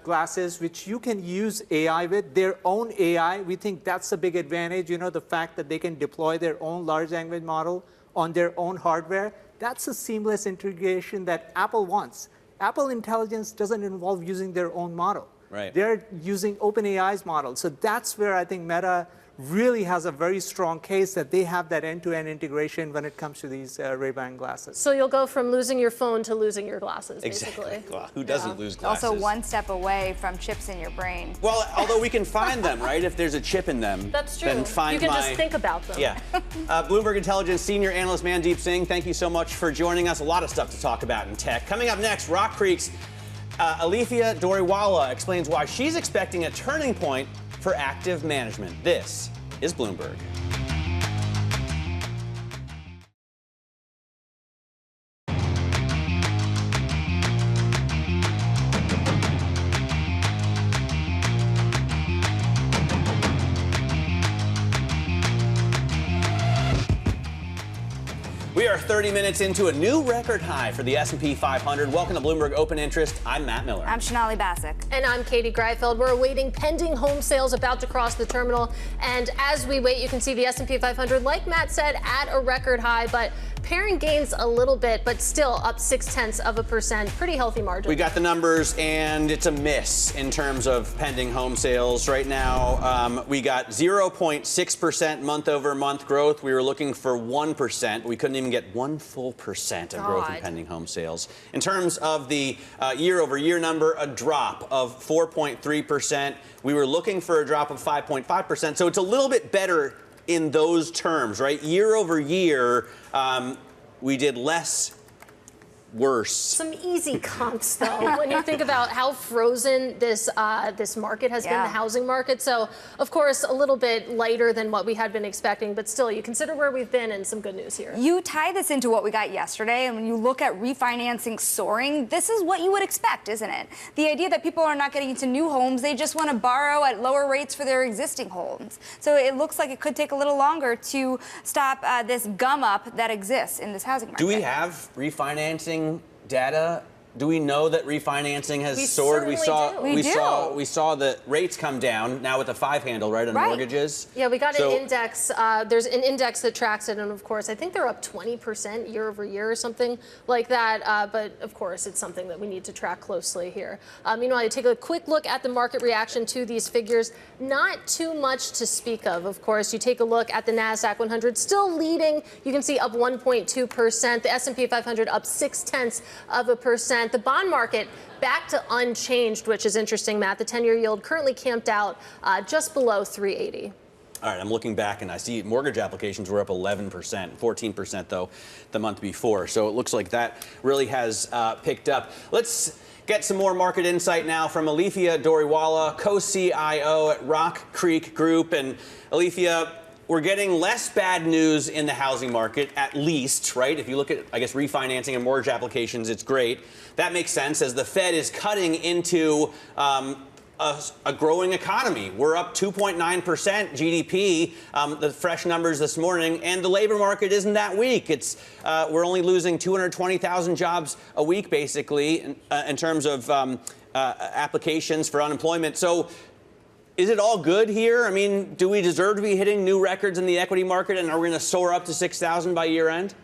glasses, which you can use AI with, their own AI. We think that's a big advantage, the fact that they can deploy their own large language model on their own hardware. That's a seamless integration that Apple wants. Apple Intelligence doesn't involve using their own model. Right. They're using OpenAI's model. So that's where I think Meta really has a very strong case that they have that end-to-end integration when it comes to these Ray-Ban glasses. So you'll go from losing your phone to losing your glasses, basically. Exactly. Well, who doesn't lose glasses? Also one step away from chips in your brain. Well, although we can find them, right? If there's a chip in them. That's true. Then find you can just think about them. Yeah. Bloomberg Intelligence Senior Analyst Mandeep Singh, thank you so much for joining us. A lot of stuff to talk about in tech. Coming up next, RockCreek's Alifia Doriwala explains why she's expecting a turning point for active management. This is Bloomberg. We are 30 minutes into a new record high for the S&P 500. Welcome to Bloomberg Open Interest. I'm Matt Miller. I'm Sonali Basak. And I'm Katie Greifeld. We're awaiting pending home sales about to cross the terminal. And as we wait, you can see the S&P 500, like Matt said, at a record high, but pairing gains a little bit, but still up 0.6%. Pretty healthy margin. We got the numbers, and it's a miss in terms of pending home sales. Right now, we got 0.6% month-over-month growth. We were looking for 1%. We couldn't even get 1 full percent of growth in pending home sales. In terms of the year-over-year number, a drop of 4.3%. We were looking for a drop of 5.5%, so it's a little bit better in those terms, right? Year over year, we did less worse. Some easy comps, though, when you think about how frozen this market has been, the housing market. So, of course, a little bit lighter than what we had been expecting, but still, you consider where we've been and some good news here. You tie this into what we got yesterday, and when you look at refinancing soaring, this is what you would expect, isn't it? The idea that people are not getting into new homes, they just want to borrow at lower rates for their existing homes. So it looks like it could take a little longer to stop this gum up that exists in this housing market. Do we have refinancing data? Do we know that refinancing has soared? We saw the rates come down now with the 5 handle, right, on mortgages. Yeah, we got an index. There's an index that tracks it, and of course, I think they're up 20% year over year or something like that. But of course, it's something that we need to track closely here. Meanwhile, you take a quick look at the market reaction to these figures. Not too much to speak of. Of course, you take a look at the Nasdaq 100, still leading. You can see up 1.2%. The S&P 500 up 0.6%. The bond market back to unchanged, which is interesting, Matt. The 10-year yield currently camped out just below 380. All right, I'm looking back, and I see mortgage applications were up 11%, 14%, though, the month before. So it looks like that really has picked up. Let's get some more market insight now from Alifia Doriwala, Co-CIO at RockCreek Group. And Alifia, we're getting less bad news in the housing market, at least, right? If you look at, I guess, refinancing and mortgage applications, it's great. That makes sense as the Fed is cutting into a growing economy. We're up 2.9% GDP, the fresh numbers this morning, and the labor market isn't that weak. It's we're only losing 220,000 jobs a week, basically, in terms of applications for unemployment. So is it all good here? I mean, do we deserve to be hitting new records in the equity market, and are we going to soar up to 6,000 by year end?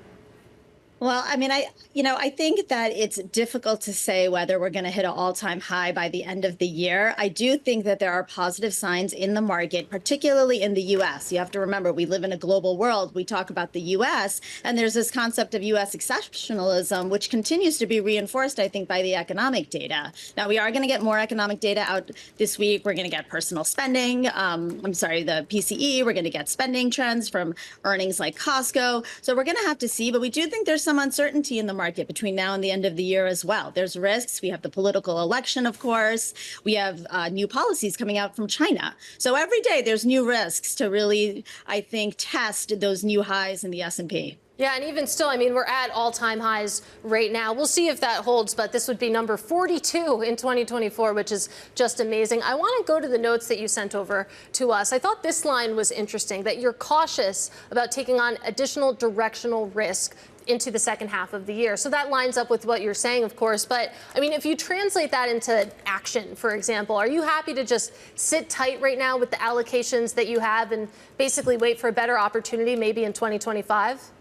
Well, I mean, I think that it's difficult to say whether we're going to hit an all-time high by the end of the year. I do think that there are positive signs in the market, particularly in the U.S. You have to remember, we live in a global world. We talk about the U.S., and there's this concept of U.S. exceptionalism, which continues to be reinforced, I think, by the economic data. Now, we are going to get more economic data out this week. We're going to get personal spending. The PCE. We're going to get spending trends from earnings like Costco. So we're going to have to see, but we do think there's some uncertainty in the market between now and the end of the year as well. There's risks. We have the political election, of course. We have new policies coming out from China. So every day there's new risks to really, I think, test those new highs in the S&P. Yeah, and even still, I mean, we're at all-time highs right now. We'll see if that holds, but this would be number 42 in 2024, which is just amazing. I want to go to the notes that you sent over to us. I thought this line was interesting, that you're cautious about taking on additional directional risk into the second half of the year. So that lines up with what you're saying, of course. But I mean, if you translate that into action, for example, are you happy to just sit tight right now with the allocations that you have and basically wait for a better opportunity maybe in 2025?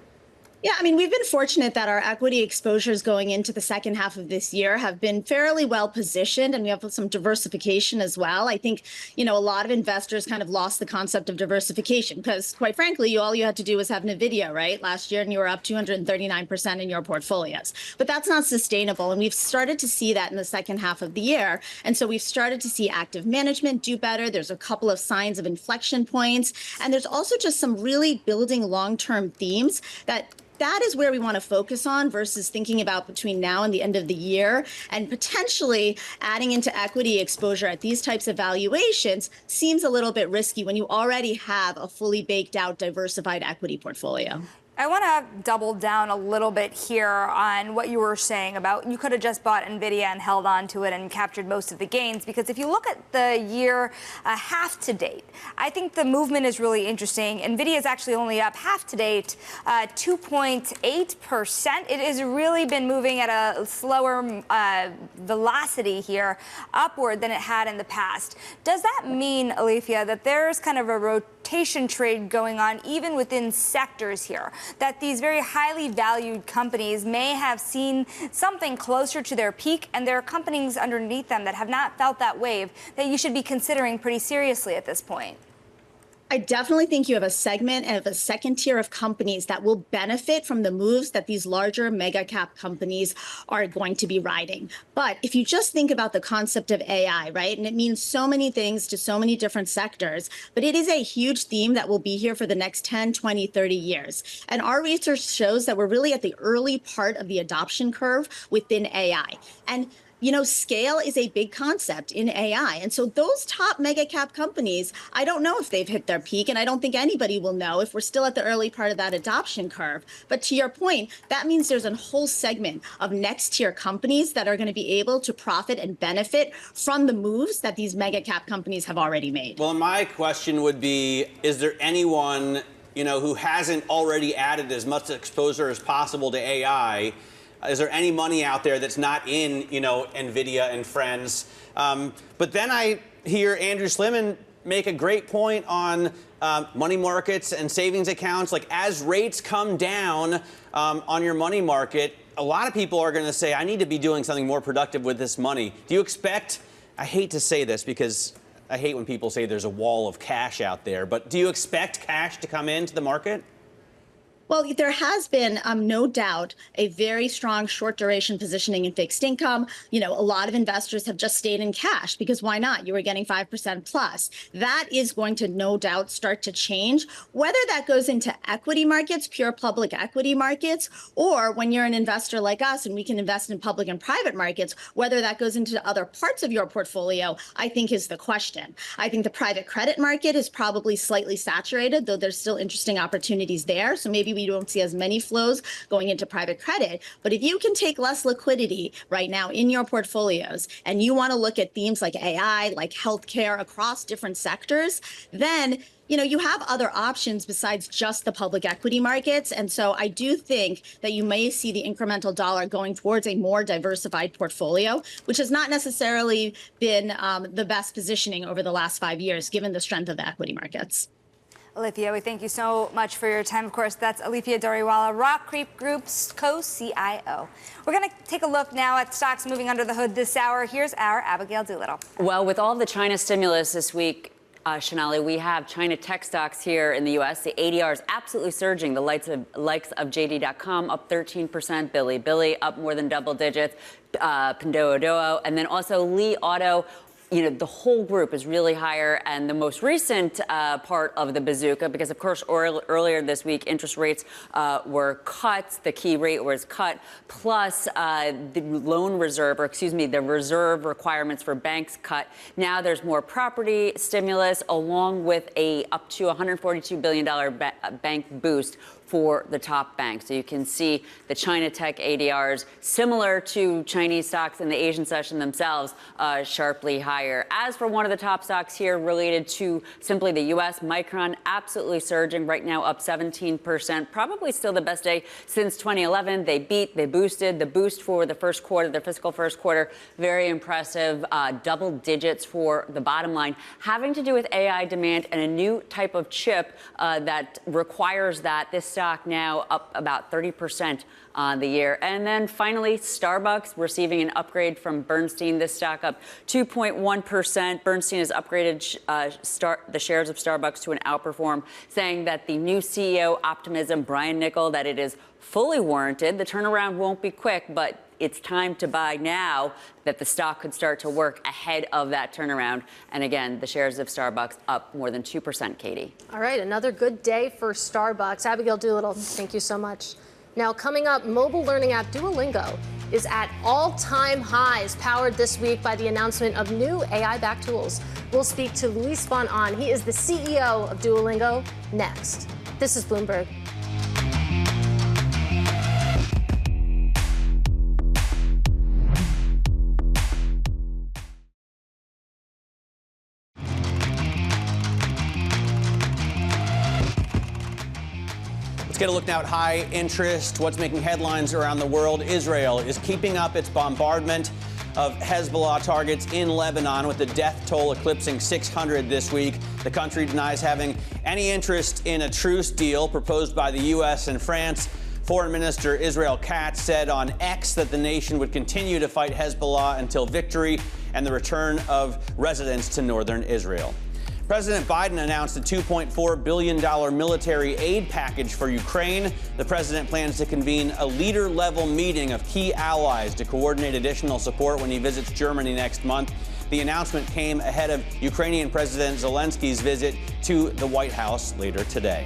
Yeah, I mean, we've been fortunate that our equity exposures going into the second half of this year have been fairly well positioned, and we have some diversification as well. I think, a lot of investors kind of lost the concept of diversification because, quite frankly, all you had to do was have NVIDIA, right, last year, and you were up 239% in your portfolios. But that's not sustainable, and we've started to see that in the second half of the year. And so we've started to see active management do better. There's a couple of signs of inflection points, and there's also just some really building long-term themes that is where we want to focus on versus thinking about between now and the end of the year, and potentially adding into equity exposure at these types of valuations seems a little bit risky when you already have a fully baked out diversified equity portfolio. I want to double down a little bit here on what you were saying about you could have just bought NVIDIA and held on to it and captured most of the gains, because if you look at the year half to date, I think the movement is really interesting. NVIDIA is actually only up half to date 2.8%. It has really been moving at a slower velocity here upward than it had in the past. Does that mean, Alifia, that there's kind of a rotation trade going on even within sectors here, that these very highly valued companies may have seen something closer to their peak, and there are companies underneath them that have not felt that wave that you should be considering pretty seriously at this point? I definitely think you have a segment of a second tier of companies that will benefit from the moves that these larger mega cap companies are going to be riding. But if you just think about the concept of AI, right, and it means so many things to so many different sectors, but it is a huge theme that will be here for the next 10, 20, 30 years. And our research shows that we're really at the early part of the adoption curve within AI. And scale is a big concept in AI. And so those top mega cap companies, I don't know if they've hit their peak, and I don't think anybody will know if we're still at the early part of that adoption curve. But to your point, that means there's a whole segment of next tier companies that are going to be able to profit and benefit from the moves that these mega cap companies have already made. Well, my question would be, is there anyone, who hasn't already added as much exposure as possible to AI? Is there any money out there that's not in, NVIDIA and friends? But then I hear Andrew Slimmon make a great point on money markets and savings accounts. Like, as rates come down on your money market, a lot of people are going to say, I need to be doing something more productive with this money. Do you expect, I hate to say this because I hate when people say there's a wall of cash out there, but do you expect cash to come into the market? Well, there has been, no doubt, a very strong short duration positioning in fixed income. A lot of investors have just stayed in cash because why not? You were getting 5% plus. That is going to no doubt start to change, whether that goes into equity markets, pure public equity markets, or when you're an investor like us and we can invest in public and private markets, whether that goes into other parts of your portfolio, I think is the question. I think the private credit market is probably slightly saturated, though there's still interesting opportunities there. So maybe we don't see as many flows going into private credit. But if you can take less liquidity right now in your portfolios and you want to look at themes like AI, like healthcare across different sectors, then you have other options besides just the public equity markets. And so I do think that you may see the incremental dollar going towards a more diversified portfolio, which has not necessarily been the best positioning over the last 5 years, given the strength of the equity markets. Alifia, we thank you so much for your time. Of course, that's Alifia Doriwala, RockCreek Group's Co-CIO. We're going to take a look now at stocks moving under the hood this hour. Here's our Abigail Doolittle. Well, with all the China stimulus this week, Sonali, we have China tech stocks here in the U.S. The ADR is absolutely surging. The likes of JD.com up 13%, Bilibili up more than double digits, Pinduoduo, and then also Li Auto. The whole group is really higher, and the most recent part of the bazooka, because of course earlier this week interest rates were cut, the key rate was cut, plus the the reserve requirements for banks cut. Now there's more property stimulus, along with a up to $142 billion that bank boost for the top banks. So you can see the China tech ADRs, similar to Chinese stocks in the Asian session themselves, sharply higher. As for one of the top stocks here related to simply the U.S., Micron absolutely surging right now, up 17%. Probably still the best day since 2011. They beat, they boosted. The boost for the first quarter, the fiscal first quarter, very impressive. Double digits for the bottom line, having to do with AI demand and a new type of chip that requires that. This stock now up about 30% on the year. And then finally, Starbucks receiving an upgrade from Bernstein. This stock up 2.1%. Bernstein has upgraded the shares of Starbucks to an outperform, saying that the new CEO optimism, Brian Niccol, that it is fully warranted. The turnaround won't be quick, but it's time to buy now, that the stock could start to work ahead of that turnaround. And again, the shares of Starbucks up more than 2%, Katie. All right, another good day for Starbucks. Abigail Doolittle, thank you so much. Now, coming up, mobile learning app Duolingo is at all-time highs, powered this week by the announcement of new AI-backed tools. We'll speak to Luis von Ahn. He is the CEO of Duolingo next. This is Bloomberg. Let's get a look now at high interest. What's making headlines around the world? Israel is keeping up its bombardment of Hezbollah targets in Lebanon, with the death toll eclipsing 600 this week. The country denies having any interest in a truce deal proposed by the U.S. and France. Foreign Minister Israel Katz said on X that the nation would continue to fight Hezbollah until victory and the return of residents to northern Israel. President Biden announced a $2.4 billion military aid package for Ukraine. The president plans to convene a leader-level meeting of key allies to coordinate additional support when he visits Germany next month. The announcement came ahead of Ukrainian President Zelensky's visit to the White House later today.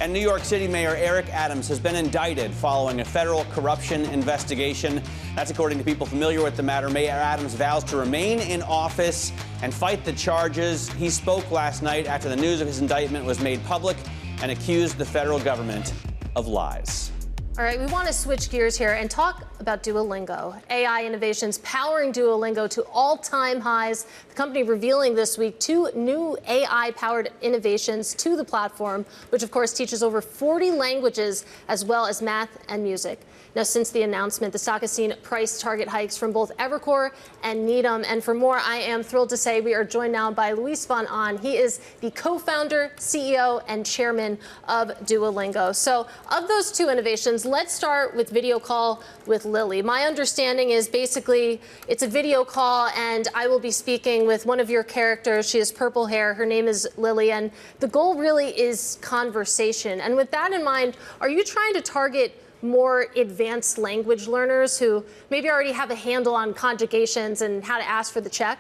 And New York City Mayor Eric Adams has been indicted following a federal corruption investigation. That's according to people familiar with the matter. Mayor Adams vows to remain in office and fight the charges. He spoke last night after the news of his indictment was made public and accused the federal government of lies. All right, we want to switch gears here and talk about Duolingo. AI innovations powering Duolingo to all-time highs. The company revealing this week 2 new AI-powered innovations to the platform, which of course teaches over 40 languages as well as math and music. Now, since the announcement, the stock has seen price target hikes from both Evercore and Needham. And for more, I am thrilled to say we are joined now by Luis von Ahn. He is the co-founder, CEO, and chairman of Duolingo. So of those 2 innovations, let's start with video call with Lily. My understanding is basically it's a video call and I will be speaking with one of your characters. She has purple hair. Her name is Lily. And the goal really is conversation. And with that in mind, are you trying to target more advanced language learners who maybe already have a handle on conjugations and how to ask for the check?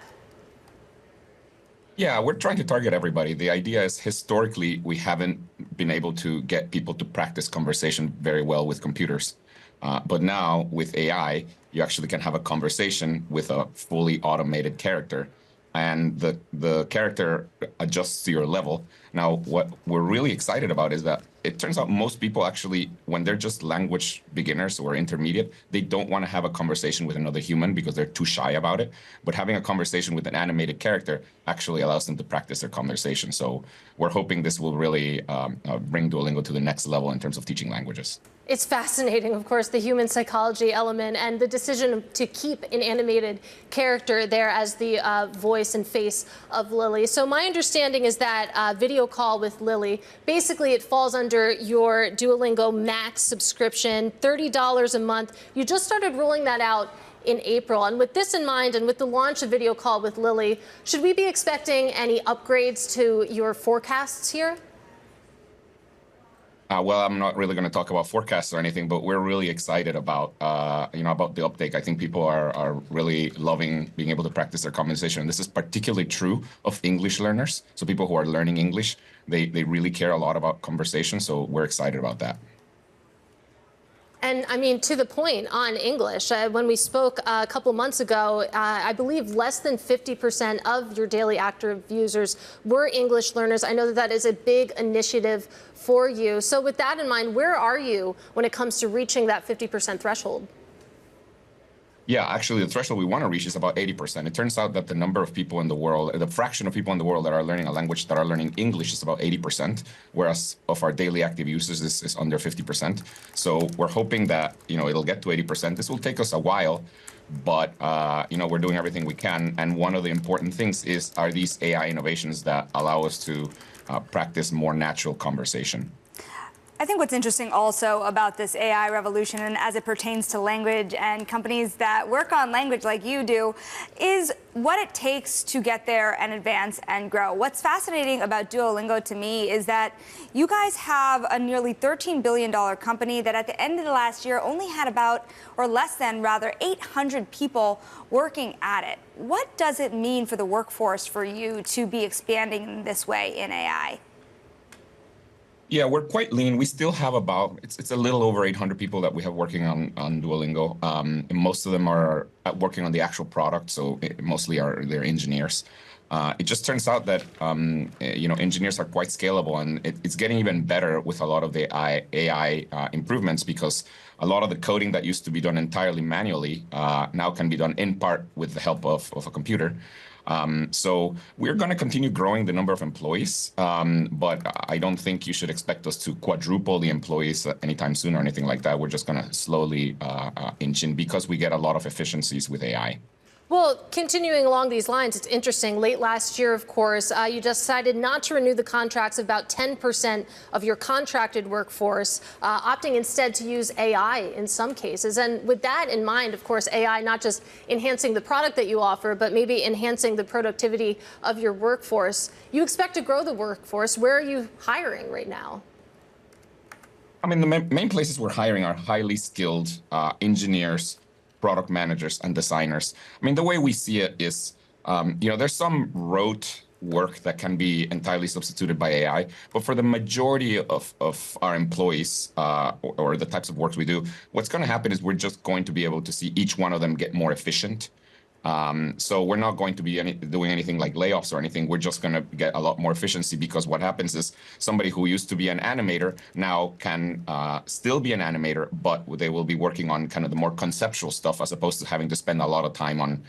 Yeah, we're trying to target everybody. The idea is historically, we haven't been able to get people to practice conversation very well with computers. But now with AI, you actually can have a conversation with a fully automated character, and the character adjusts to your level. Now, what we're really excited about is that it turns out most people actually, when they're just language beginners or intermediate, they don't want to have a conversation with another human because they're too shy about it. But having a conversation with an animated character actually allows them to practice their conversation. So we're hoping this will really bring Duolingo to the next level in terms of teaching languages. It's fascinating, of course, the human psychology element and the decision to keep an animated character there as the voice and face of Lily. So my understanding is that video call with Lily, basically it falls under your Duolingo Max subscription, $30 a month. You just started rolling that out in April. And with this in mind, and with the launch of video call with Lily, should we be expecting any upgrades to your forecasts here? Well, I'm not really going to talk about forecasts or anything, but we're really excited about, about the uptake. I think people are really loving being able to practice their conversation. This is particularly true of English learners. So people who are learning English, they really care a lot about conversation. So we're excited about that. And I mean, to the point on English, when we spoke a couple months ago, I believe less than 50% of your daily active users were English learners. I know that that is a big initiative for you. So with that in mind, where are you when it comes to reaching that 50% threshold? Yeah, actually, the threshold we want to reach is about 80%. It turns out that the number of people in the world, the fraction of people in the world that are learning a language that are learning English is about 80%, whereas of our daily active users is under 50%. So we're hoping that, it'll get to 80%. This will take us a while, but, we're doing everything we can. And one of the important things are these AI innovations that allow us to practice more natural conversation. I think what's interesting also about this AI revolution, and as it pertains to language and companies that work on language like you do, is what it takes to get there and advance and grow. What's fascinating about Duolingo to me is that you guys have a nearly $13 billion company that at the end of the last year only had less than 800 people working at it. What does it mean for the workforce for you to be expanding in this way in AI? Yeah, we're quite lean. We still have it's a little over 800 people that we have working on Duolingo. And most of them are working on the actual product, so mostly they're engineers. It just turns out that engineers are quite scalable, and it's getting even better with a lot of the AI improvements, because a lot of the coding that used to be done entirely manually now can be done in part with the help of a computer. So we're going to continue growing the number of employees, but I don't think you should expect us to quadruple the employees anytime soon or anything like that. We're just going to slowly inch in, because we get a lot of efficiencies with AI. Well, continuing along these lines, it's interesting. Late last year, of course, you decided not to renew the contracts of about 10% of your contracted workforce, opting instead to use AI in some cases. And with that in mind, of course, AI not just enhancing the product that you offer, but maybe enhancing the productivity of your workforce. You expect to grow the workforce. Where are you hiring right now? I mean, the main places we're hiring are highly skilled engineers, product managers, and designers. I mean, the way we see it is, there's some rote work that can be entirely substituted by AI, but for the majority of our employees or the types of work we do, what's going to happen is we're just going to be able to see each one of them get more efficient. So we're not going to be doing anything like layoffs or anything. We're just going to get a lot more efficiency, because what happens is somebody who used to be an animator now can still be an animator, but they will be working on kind of the more conceptual stuff, as opposed to having to spend a lot of time on,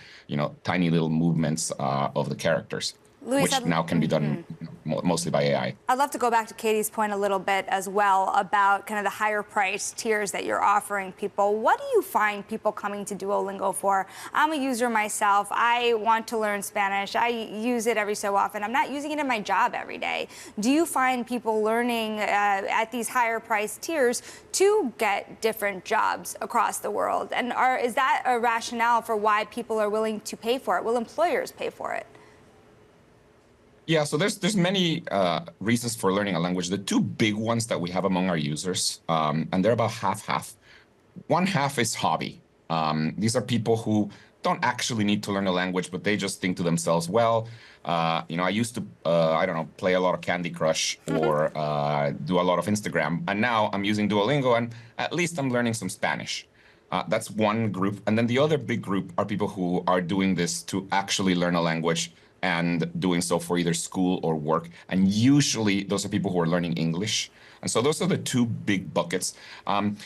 tiny little movements of the characters. Luis, which now can be done mostly by AI. I'd love to go back to Katie's point a little bit as well about kind of the higher price tiers that you're offering people. What do you find people coming to Duolingo for? I'm a user myself. I want to learn Spanish. I use it every so often. I'm not using it in my job every day. Do you find people learning at these higher price tiers to get different jobs across the world? And is that a rationale for why people are willing to pay for it? Will employers pay for it? Yeah, so there's many reasons for learning a language. The two big ones that we have among our users, and they're about half-half. One half is hobby. These are people who don't actually need to learn a language, but they just think to themselves, well, I used to, play a lot of Candy Crush or do a lot of Instagram, and now I'm using Duolingo, and at least I'm learning some Spanish. That's one group. And then the other big group are people who are doing this to actually learn a language, and doing so for either school or work. And usually those are people who are learning English. And so those are the two big buckets.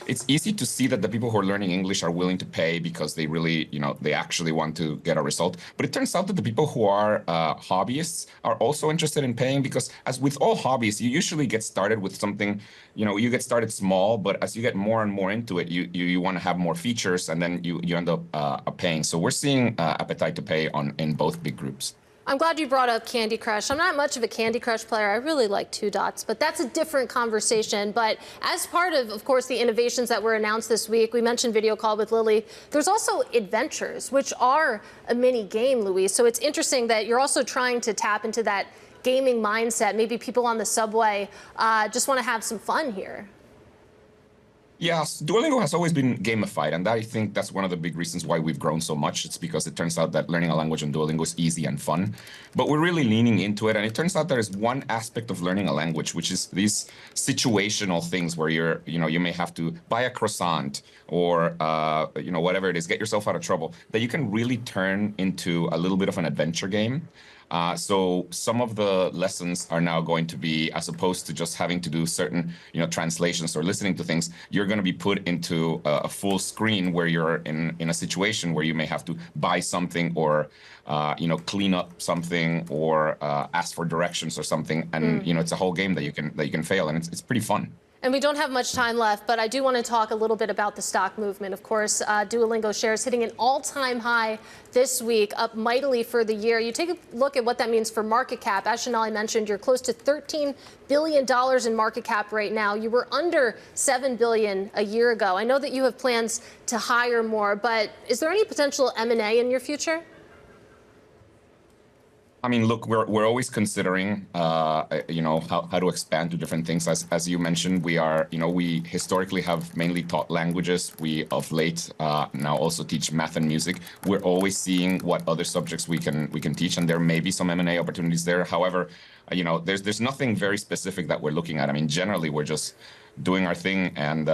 It's easy to see that the people who are learning English are willing to pay because they really, they actually want to get a result. But it turns out that the people who are hobbyists are also interested in paying, because as with all hobbies, you usually get started with something, you get started small, but as you get more and more into it, you want to have more features, and then you end up paying. So we're seeing appetite to pay in both big groups. I'm glad you brought up Candy Crush. I'm not much of a Candy Crush player. I really like Two Dots, but that's a different conversation. But as part of course, the innovations that were announced this week, we mentioned Video Call with Lily. There's also Adventures, which are a mini game, Luis. So it's interesting that you're also trying to tap into that gaming mindset. Maybe people on the subway just want to have some fun here. Yes, Duolingo has always been gamified, and I think that's one of the big reasons why we've grown so much. It's because it turns out that learning a language on Duolingo is easy and fun, but we're really leaning into it. And it turns out there is one aspect of learning a language, which is these situational things where you may have to buy a croissant or, whatever it is, get yourself out of trouble, that you can really turn into a little bit of an adventure game. So some of the lessons are now going to be, as opposed to just having to do certain, translations or listening to things, you're going to be put into a full screen where you're in a situation where you may have to buy something or, clean up something or ask for directions or something. And, it's a whole game that you can fail. And it's pretty fun. And we don't have much time left, but I do want to talk a little bit about the stock movement. Of course, Duolingo shares hitting an all-time high this week, up mightily for the year. You take a look at what that means for market cap. As Sonali mentioned, you're close to $13 billion in market cap right now. You were under $7 billion a year ago. I know that you have plans to hire more, but is there any potential M&A in your future? I mean, look, we're always considering, how to expand to different things. As you mentioned, we historically have mainly taught languages. We of late now also teach math and music. We're always seeing what other subjects we can teach, and there may be some M&A opportunities there. However, there's nothing very specific that we're looking at. I mean, generally, we're just doing our thing and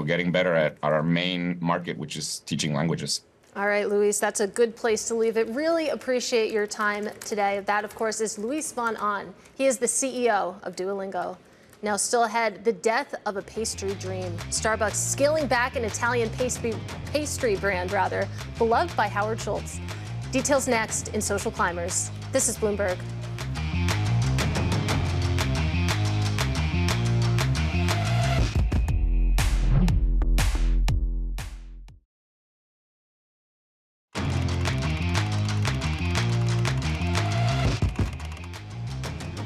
getting better at our main market, which is teaching languages. All right, Luis, that's a good place to leave it. Really appreciate your time today. That, of course, is Luis von Ahn. He is the CEO of Duolingo. Now, still ahead, the death of a pastry dream. Starbucks scaling back an Italian pastry brand, beloved by Howard Schultz. Details next in Social Climbers. This is Bloomberg.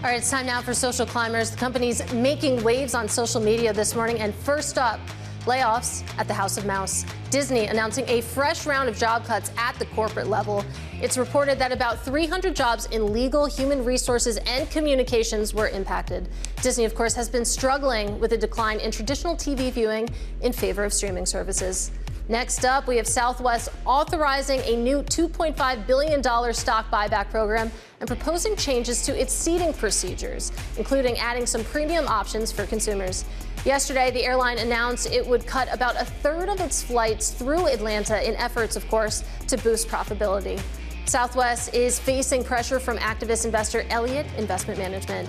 All right, it's time now for Social Climbers. The company's making waves on social media this morning. And first up, layoffs at the House of Mouse. Disney announcing a fresh round of job cuts at the corporate level. It's reported that about 300 jobs in legal, human resources, and communications were impacted. Disney, of course, has been struggling with a decline in traditional TV viewing in favor of streaming services. Next up, we have Southwest authorizing a new $2.5 billion stock buyback program and proposing changes to its seating procedures, including adding some premium options for consumers. Yesterday, the airline announced it would cut about a third of its flights through Atlanta in efforts, of course, to boost profitability. Southwest is facing pressure from activist investor Elliott Investment Management.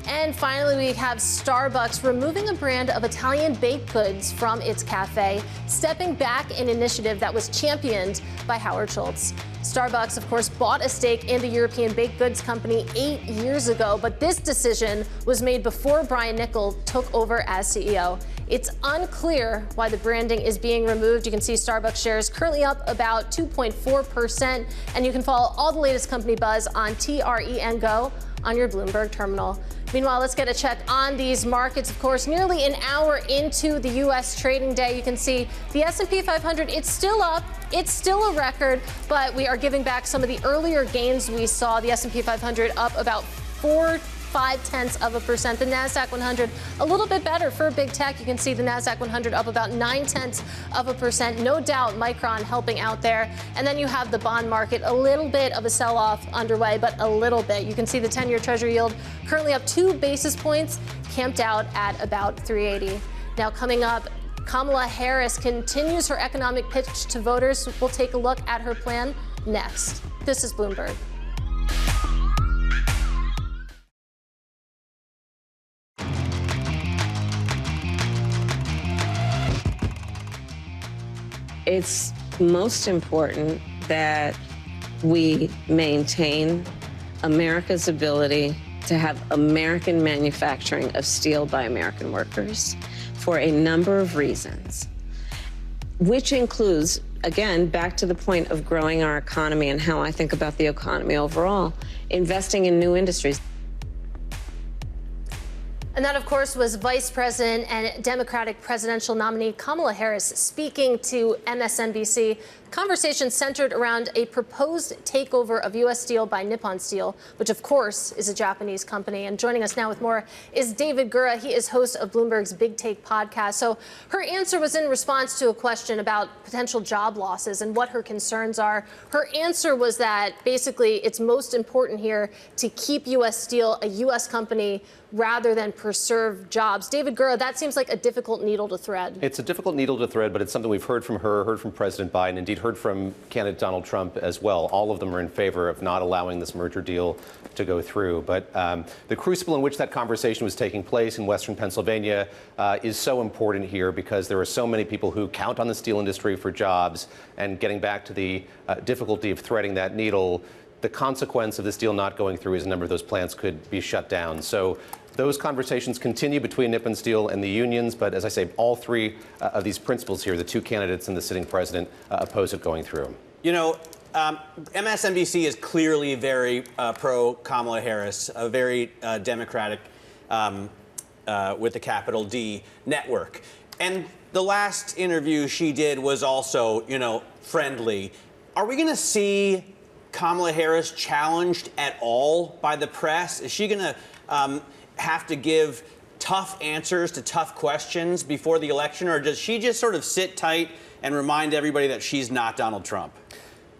And finally, we have Starbucks removing a brand of Italian baked goods from its cafe, stepping back an initiative that was championed by Howard Schultz. Starbucks, of course, bought a stake in the European baked goods company 8 years ago, but this decision was made before Brian Niccol took over as CEO. It's unclear why the branding is being removed. You can see Starbucks shares currently up about 2.4%, and you can follow all the latest company buzz on TREN Go on your Bloomberg terminal. Meanwhile, let's get a check on these markets. Of course, nearly an hour into the U.S. trading day, you can see the S&P 500, it's still up. It's still a record, but we are giving back some of the earlier gains we saw. The S&P 500 up about 0.4%. The NASDAQ 100 a little bit better for big tech. You can see the NASDAQ 100 up about 0.9%. No doubt Micron helping out there. And then you have the bond market, a little bit of a sell-off underway, but a little bit. You can see the 10-year Treasury yield currently up 2 basis points, camped out at about 3.80. Now coming up, Kamala Harris continues her economic pitch to voters. We'll take a look at her plan next. This is Bloomberg. It's most important that we maintain America's ability to have American manufacturing of steel by American workers for a number of reasons, which includes, again, back to the point of growing our economy and how I think about the economy overall, investing in new industries. And that, of course, was Vice President and Democratic presidential nominee Kamala Harris speaking to MSNBC Conversation centered around a proposed takeover of U.S. Steel by Nippon Steel, which of course is a Japanese company. And joining us now with more is David Gura. He is host of Bloomberg's Big Take podcast. So her answer was in response to a question about potential job losses and what her concerns are. Her answer was that basically it's most important here to keep U.S. Steel a U.S. company rather than preserve jobs. David Gura, that seems like a difficult needle to thread. It's a difficult needle to thread, but it's something we've heard from her, heard from President Biden, indeed heard from candidate Donald Trump as well. All of them are in favor of not allowing this merger deal to go through. But the crucible in which that conversation was taking place in Western Pennsylvania is so important here because there are so many people who count on the steel industry for jobs. And getting back to the difficulty of threading that needle, the consequence of this deal not going through is a number of those plants could be shut down. So those conversations continue between Nippon Steel and the unions, but as I say, all three of these principles here, the two candidates and the sitting president, oppose it going through. You know, MSNBC is clearly very pro Kamala Harris, a very Democratic with a capital D network. And the last interview she did was also, you know, friendly. Are we going to see Kamala Harris challenged at all by the press? Is she going to have to give tough answers to tough questions before the election, or does she just sort of sit tight and remind everybody that she's not Donald Trump?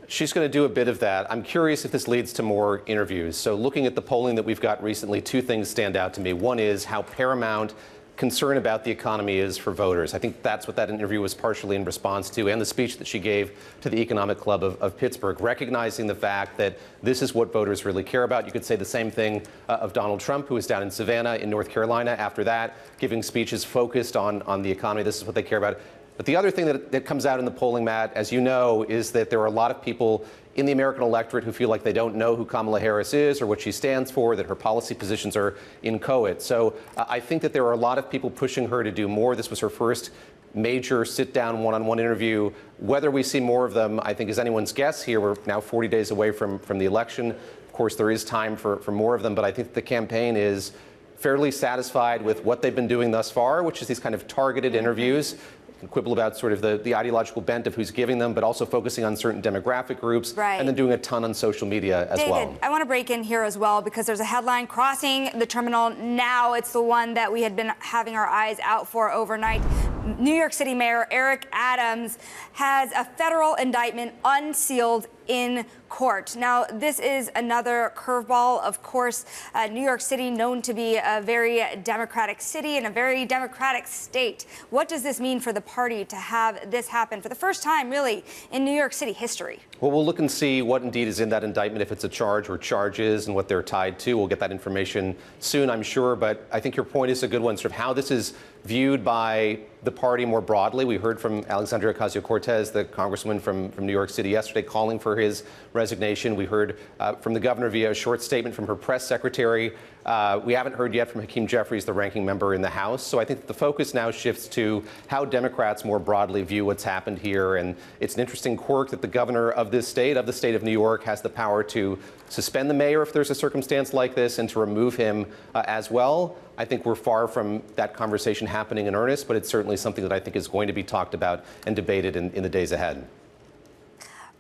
She's going to do a bit of that. I'm curious if this leads to more interviews. So looking at the polling that we've got recently, two things stand out to me. One is how paramount concern about the economy is for voters. I think that's what that interview was partially in response to, and the speech that she gave to the Economic Club of Pittsburgh, recognizing the fact that this is what voters really care about. You could say the same thing of Donald Trump, who was down in Savannah in North Carolina after that, giving speeches focused on the economy. This is what they care about. But the other thing that comes out in the polling, Matt, as you know, is that there are a lot of people in the American electorate who feel like they don't know who Kamala Harris is or what she stands for, that her policy positions are inchoate. So I think that there are a lot of people pushing her to do more. This was her first major sit-down one-on-one interview. Whether we see more of them, I think, is anyone's guess here. We're now 40 days away from the election. Of course, there is time for more of them, but I think the campaign is fairly satisfied with what they've been doing thus far, which is these kind of targeted interviews. Quibble about sort of the ideological bent of who's giving them, but also focusing on certain demographic groups, and then doing a ton on social media as well. David, I want to break in here as well because there's a headline crossing the terminal now. It's the one that we had been having our eyes out for overnight. New York City Mayor Eric Adams has a federal indictment unsealed in court. Now, this is another curveball. Of course, New York City known to be a very democratic city and a very democratic state. What does this mean for the party to have this happen for the first time, really, in New York City history? Well, we'll look and see what indeed is in that indictment, if it's a charge or charges and what they're tied to. We'll get that information soon, I'm sure. But I think your point is a good one, sort of how this is viewed by the party more broadly. We heard from Alexandria Ocasio-Cortez, the congresswoman from New York City yesterday, calling for his resignation. We heard from the governor via a short statement from her press secretary. We haven't heard yet from Hakeem Jeffries, the ranking member in the House. So I think the focus now shifts to how Democrats more broadly view what's happened here. And it's an interesting quirk that the governor of this state, of the state of New York, has the power to suspend the mayor if there's a circumstance like this and to remove him as well. I think we're far from that conversation happening in earnest, but it's certainly something that I think is going to be talked about and debated in the days ahead.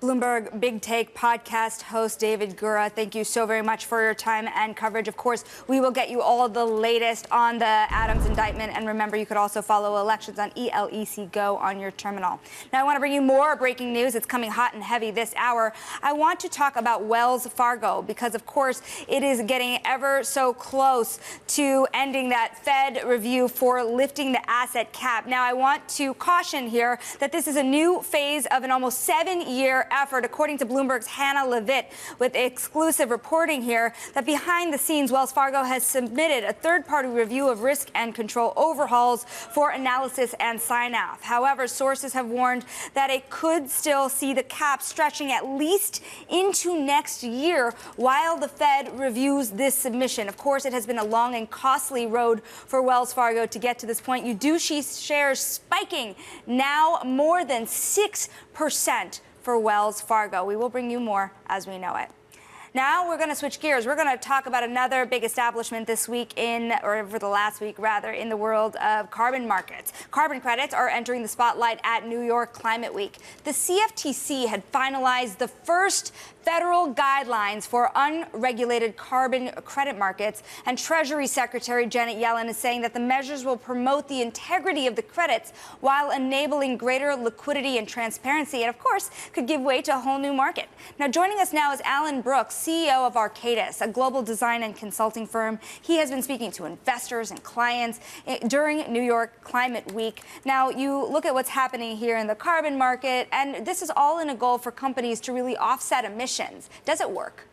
Bloomberg Big Take podcast host David Gura, thank you so very much for your time and coverage. Of course, we will get you all the latest on the Adams indictment. And remember, you could also follow elections on ELEC Go on your terminal. Now, I want to bring you more breaking news. It's coming hot and heavy this hour. I want to talk about Wells Fargo because, of course, it is getting ever so close to ending that Fed review for lifting the asset cap. Now, I want to caution here that this is a new phase of an almost 7-year effort, according to Bloomberg's Hannah Levitt, with exclusive reporting here that behind the scenes, Wells Fargo has submitted a third-party review of risk and control overhauls for analysis and sign-off. However, sources have warned that it could still see the cap stretching at least into next year while the Fed reviews this submission. Of course, it has been a long and costly road for Wells Fargo to get to this point. You do see shares spiking now more than 6% for Wells Fargo. We will bring you more as we know it. Now we're going to switch gears. We're going to talk about another big establishment this week or over the last week, rather, in the world of carbon markets. Carbon credits are entering the spotlight at New York Climate Week. The CFTC had finalized the first federal guidelines for unregulated carbon credit markets, and Treasury Secretary Janet Yellen is saying that the measures will promote the integrity of the credits while enabling greater liquidity and transparency, and of course could give way to a whole new market. Now joining us now is Alan Brookes, CEO of Arcadis, a global design and consulting firm. He has been speaking to investors and clients during New York Climate Week. Now you look at what's happening here in the carbon market, and this is all in a goal for companies to really offset emissions. Does it work?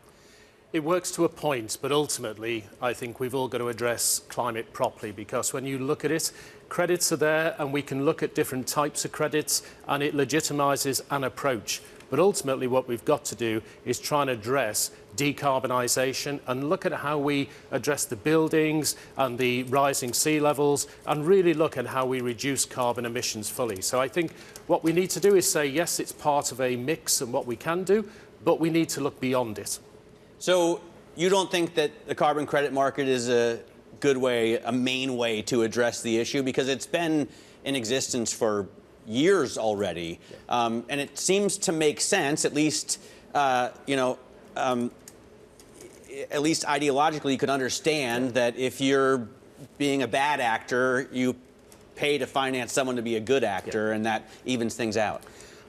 It works to a point, but ultimately, I think we've all got to address climate properly, because when you look at it, credits are there, and we can look at different types of credits, and it legitimizes an approach. But ultimately, what we've got to do is try and address decarbonisation and look at how we address the buildings and the rising sea levels, and really look at how we reduce carbon emissions fully. So I think what we need to do is say, yes, it's part of a mix and what we can do, but we need to look beyond it. So you don't think that the carbon credit market is a good way, a main way to address the issue? Because it's been in existence for years already, and it seems to make sense, at least, at least ideologically, you could understand that if you're being a bad actor, you pay to finance someone to be a good actor, and that evens things out.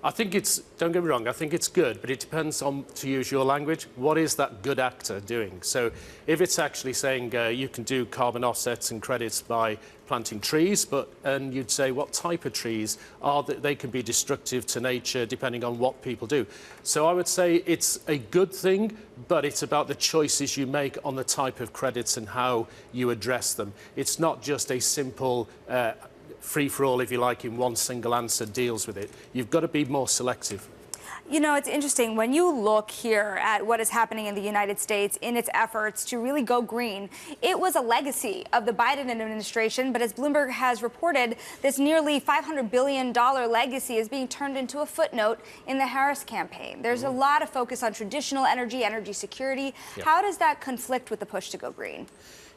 I think it's, don't get me wrong, I think it's good, but it depends on, to use your language, what is that good actor doing? So if it's actually saying you can do carbon offsets and credits by planting trees, and you'd say what type of trees are that they can be destructive to nature depending on what people do. So I would say it's a good thing, but it's about the choices you make on the type of credits and how you address them. It's not just a simple free-for-all, if you like, in one single answer deals with it. You've got to be more selective. You know, it's interesting. When you look here at what is happening in the United States in its efforts to really go green, it was a legacy of the Biden administration. But as Bloomberg has reported, this nearly $500 billion legacy is being turned into a footnote in the Harris campaign. There's a lot of focus on traditional energy security. Yeah. How does that conflict with the push to go green?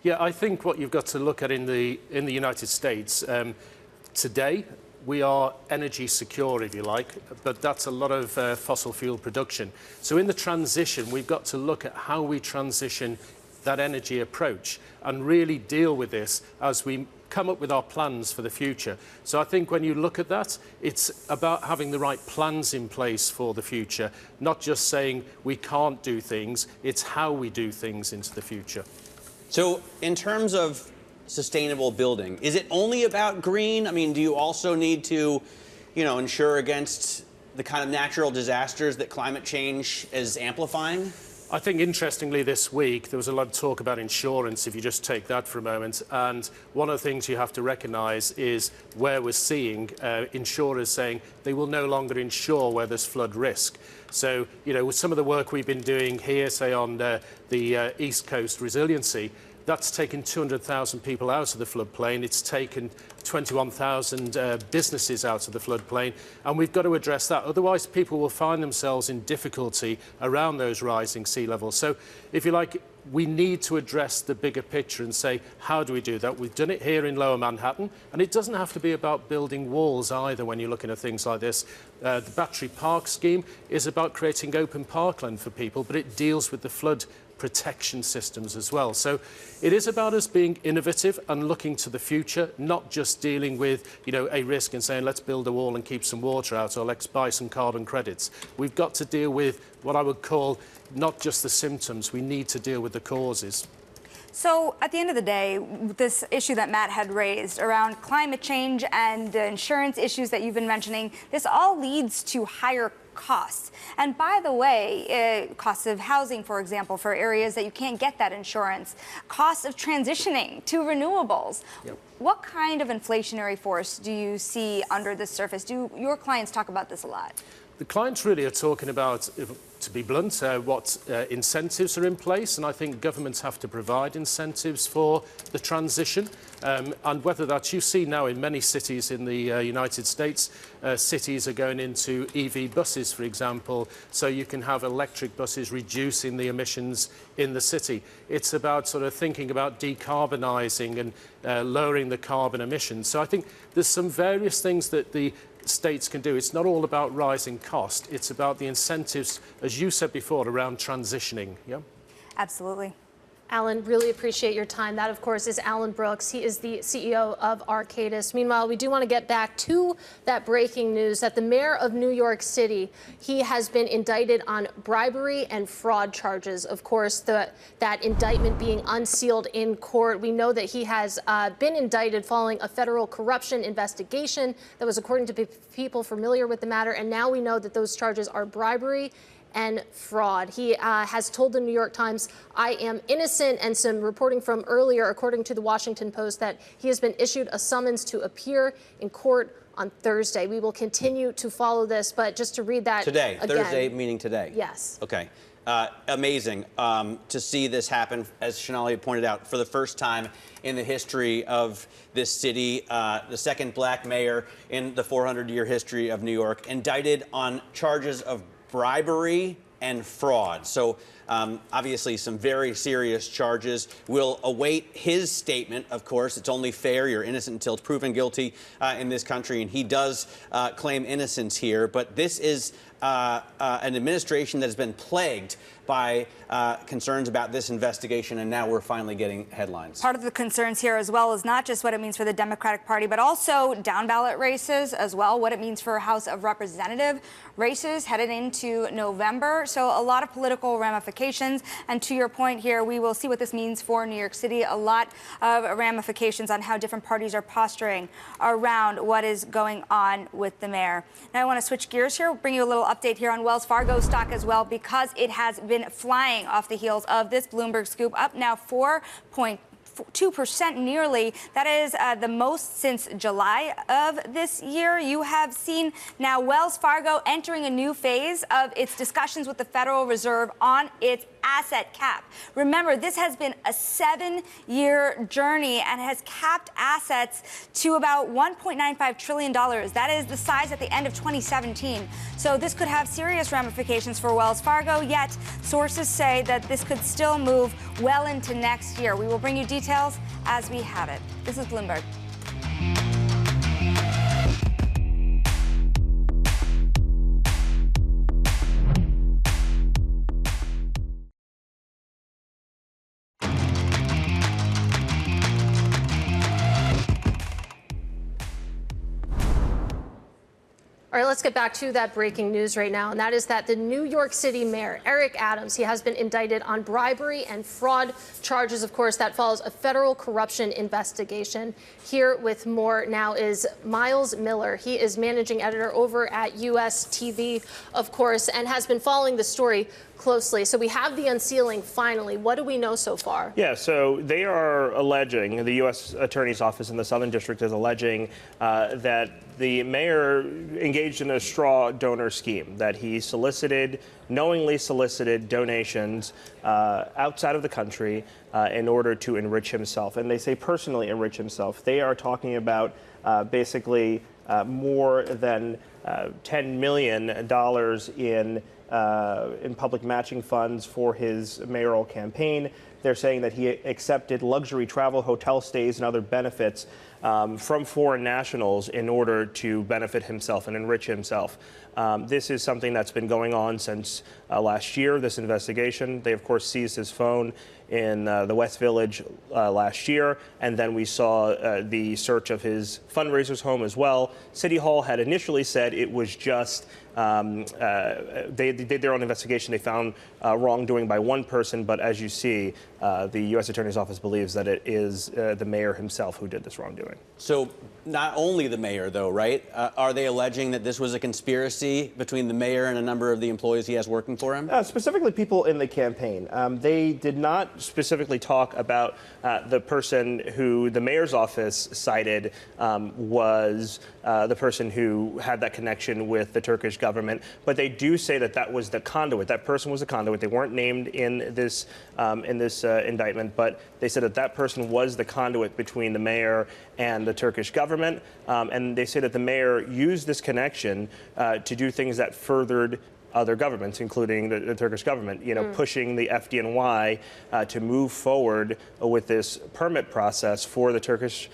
Yeah, I think what you've got to look at in the United States, today, we are energy secure, if you like, but that's a lot of fossil fuel production. So in the transition, we've got to look at how we transition that energy approach and really deal with this as we come up with our plans for the future. So I think when you look at that, it's about having the right plans in place for the future, not just saying we can't do things, it's how we do things into the future. So in terms of sustainable building, is it only about green? I mean, do you also need to, insure against the kind of natural disasters that climate change is amplifying? I think, interestingly, this week, there was a lot of talk about insurance, if you just take that for a moment. And one of the things you have to recognise is where we're seeing insurers saying they will no longer insure where there's flood risk. So, with some of the work we've been doing here, say on the East Coast resiliency, that's taken 200,000 people out of the floodplain. It's taken 21,000 businesses out of the floodplain, and we've got to address that. Otherwise, people will find themselves in difficulty around those rising sea levels. So, if you like, we need to address the bigger picture and say, how do we do that? We've done it here in Lower Manhattan, and it doesn't have to be about building walls either when you're looking at things like this. The Battery Park scheme is about creating open parkland for people, but it deals with the flood protection systems as well. So it is about us being innovative and looking to the future, not just dealing with, a risk and saying, let's build a wall and keep some water out, or let's buy some carbon credits. We've got to deal with what I would call not just the symptoms, we need to deal with the causes. So at the end of the day, this issue that Matt had raised around climate change and the insurance issues that you've been mentioning, this all leads to higher costs. And by the way, costs of housing, for example, for areas that you can't get that insurance, costs of transitioning to renewables. Yep. What kind of inflationary force do you see under the surface? Do your clients talk about this a lot? the clients really are talking about, to be blunt, what incentives are in place, and I think governments have to provide incentives for the transition. And whether that's, you see now in many cities in the United States, cities are going into EV buses, for example, so you can have electric buses reducing the emissions in the city. It's about sort of thinking about decarbonising and lowering the carbon emissions. So I think there's some various things that the states can do. It's not all about rising cost. It's about the incentives, as you said before, around transitioning. Yeah. Absolutely. Alan, really appreciate your time. That, of course, is Alan Brookes. He is the CEO of Arcadis. Meanwhile, we do want to get back to that breaking news that the mayor of New York City, he has been indicted on bribery and fraud charges. Of course, that indictment being unsealed in court. We know that he has been indicted following a federal corruption investigation that was according to people familiar with the matter. And now we know that those charges are bribery and fraud. He has told the New York Times, "I am innocent," and some reporting from earlier, according to the Washington Post, that he has been issued a summons to appear in court on Thursday. We will continue to follow this, but just to read that today, again, Thursday meaning today. Yes. Okay. Amazing to see this happen, as Sonali pointed out, for the first time in the history of this city, the second black mayor in the 400-year history of New York, indicted on charges of bribery and fraud. So obviously some very serious charges. We'll await his statement, of course. It's only fair. You're innocent until proven guilty in this country, and he does claim innocence here. But this is an administration that has been plagued by concerns about this investigation, and now we're finally getting headlines. Part of the concerns here as well is not just what it means for the Democratic Party, but also down ballot races as well, what it means for House of Representative races headed into November. So a lot of political ramifications. And to your point here, we will see what this means for New York City. A lot of ramifications on how different parties are posturing around what is going on with the mayor. Now I want to switch gears here, bring you a little update here on Wells Fargo stock as well, because it has been flying off the heels of this Bloomberg scoop, up now 4.2% nearly. That is the most since July of this year. You have seen now Wells Fargo entering a new phase of its discussions with the Federal Reserve on its asset cap. Remember, this has been a 7-year journey and has capped assets to about $1.95 trillion. That is the size at the end of 2017. So this could have serious ramifications for Wells Fargo, yet sources say that this could still move well into next year. We will bring you details as we have it. This is Bloomberg. All right, let's get back to that breaking news right now, and that is that the New York City mayor, Eric Adams, he has been indicted on bribery and fraud charges. Of course, that follows a federal corruption investigation. Here with more now is Miles Miller. He is managing editor over at US TV, of course, and has been following the story closely. So we have the unsealing finally. What do we know so far? Yeah, so they are alleging, the U.S. Attorney's Office in the Southern District is alleging that the mayor engaged in a straw donor scheme, that he knowingly solicited donations outside of the country in order to enrich himself. And they say personally enrich himself. They are talking about basically more than $10 million in public matching funds for his mayoral campaign. They're saying that he accepted luxury travel, hotel stays, and other benefits from foreign nationals in order to benefit himself and enrich himself. This is something that's been going on since last year, this investigation. They, of course, seized his phone in the West Village last year, and then we saw the search of his fundraiser's home as well. City Hall had initially said it was just they did their own investigation. They found wrongdoing by one person, but as you see, the U.S. Attorney's Office believes that it is the mayor himself who did this wrongdoing. So not only the mayor, though, right? Are they alleging that this was a conspiracy between the mayor and a number of the employees he has working for him? Specifically people in the campaign. They did not specifically talk about the person who the mayor's office cited was the person who had that connection with the Turkish government. But they do say that that was the conduit. That person was the conduit. They weren't named in this indictment, but they said that that person was the conduit between the mayor and the Turkish government. And they say that the mayor used this connection to do things that furthered other governments, including the Turkish government, pushing the FDNY to move forward with this permit process for the Turkish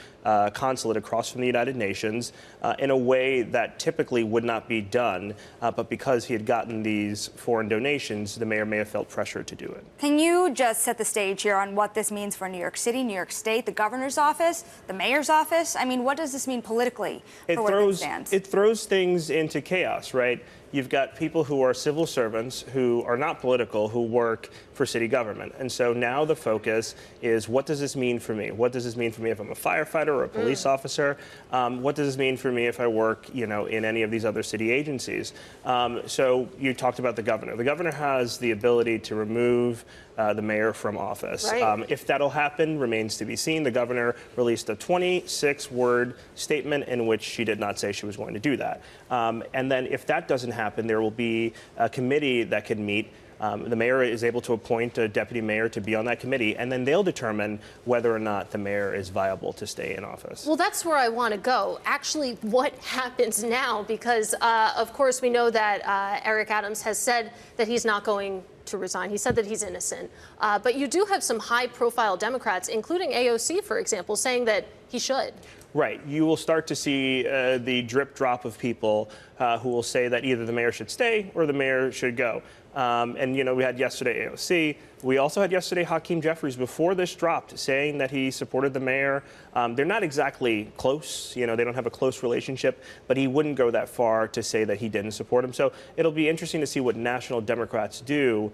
consulate across from the United Nations in a way that typically would not be done. But because he had gotten these foreign donations, the mayor may have felt pressure to do it. Can you just set the stage here on what this means for New York City, New York State, the governor's office, the mayor's office? I mean, what does this mean politically for where things stand? It throws things into chaos, right? You've got people who are civil servants who are not political, who work for city government. And so now the focus is, what does this mean for me? What does this mean for me if I'm a firefighter or a police officer? What does this mean for me if I work, in any of these other city agencies? So you talked about the governor. The governor has the ability to remove the mayor from office. Right. If that'll happen remains to be seen. The governor released a 26-word statement in which she did not say she was going to do that. And then if that doesn't happen, there will be a committee that can meet. The mayor is able to appoint a deputy mayor to be on that committee, and then they'll determine whether or not the mayor is viable to stay in office. Well, that's where I want to go. Actually, what happens now? Because, of course, we know that Eric Adams has said that he's not going to resign. He said that he's innocent. But you do have some high-profile Democrats, including AOC, for example, saying that he should. Right. You will start to see the drip drop of people who will say that either the mayor should stay or the mayor should go. And, we had yesterday AOC. We also had yesterday Hakeem Jeffries, before this dropped, saying that he supported the mayor. They're not exactly close. They don't have a close relationship, but he wouldn't go that far to say that he didn't support him. So it'll be interesting to see what national Democrats do,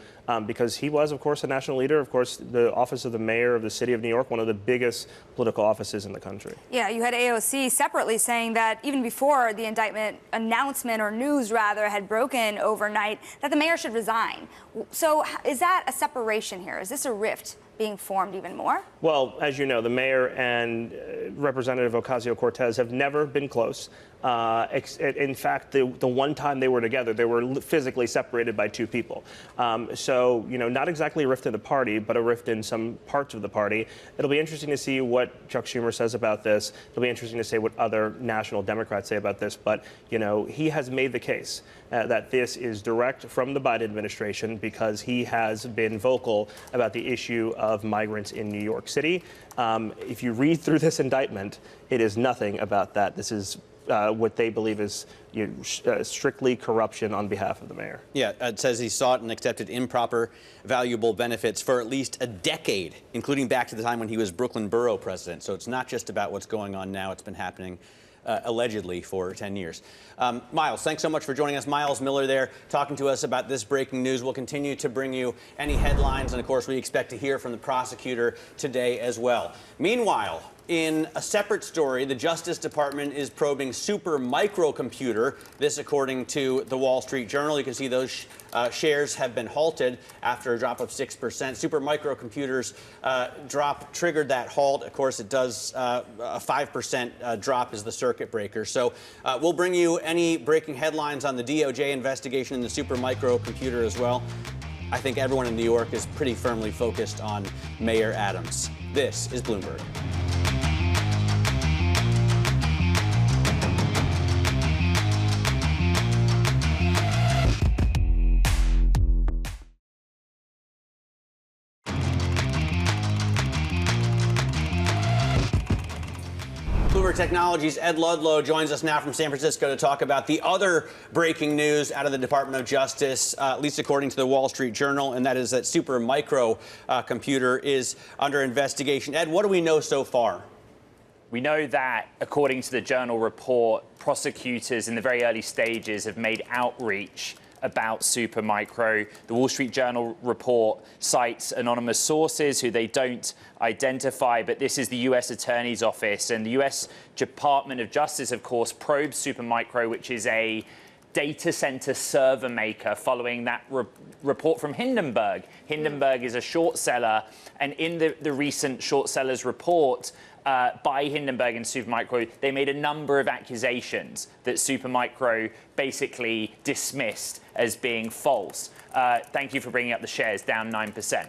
because he was, of course, a national leader. Of course, the office of the mayor of the city of New York, one of the biggest political offices in the country. Yeah, you had AOC separately saying that even before the indictment announcement, or news rather, had broken overnight, that the mayor should resign. So is that a separation here? Is this a rift being formed even more? Well, as you know, the mayor and Representative Ocasio-Cortez have never been close. In fact, the one time they were together, they were physically separated by two people. So, not exactly a rift in the party, but a rift in some parts of the party. It'll be interesting to see what Chuck Schumer says about this. It'll be interesting to see what other national Democrats say about this. But, he has made the case that this is direct from the Biden administration, because he has been vocal about the issue of migrants in New York City. If you read through this indictment, it is nothing about that. This is what they believe is strictly corruption on behalf of the mayor. Yeah, it says he sought and accepted improper valuable benefits for at least a decade, including back to the time when he was Brooklyn Borough president. So it's not just about what's going on now. It's been happening allegedly for 10 years. Miles, thanks so much for joining us. Miles Miller there talking to us about this breaking news. We'll continue to bring you any headlines, and of course we expect to hear from the prosecutor today as well. Meanwhile, in a separate story, the Justice Department is probing super microcomputer. This, according to the Wall Street Journal. You can see those shares have been halted after a drop of 6%. Super microcomputers drop triggered that halt. Of course, it does a 5% drop is the circuit breaker. So we'll bring you any breaking headlines on the DOJ investigation in the super microcomputer as well. I think everyone in New York is pretty firmly focused on Mayor Adams. This is Bloomberg. Bloomberg Technologies' Ed Ludlow joins us now from San Francisco to talk about the other breaking news out of the Department of Justice, at least according to the Wall Street Journal, and that is that super micro computer is under investigation. Ed, what do we know so far? We know that, according to the Journal report, prosecutors in the very early stages have made outreach about Supermicro. The Wall Street Journal report cites anonymous sources who they don't identify, but this is the U.S. Attorney's Office. And the U.S. Department of Justice, of course, probes Supermicro, which is a data center server maker, following that report from Hindenburg. Hindenburg is a short seller, and in the recent short sellers report, by Hindenburg and Supermicro, they made a number of accusations that Supermicro basically dismissed as being false. Thank you for bringing up the shares, down 9%.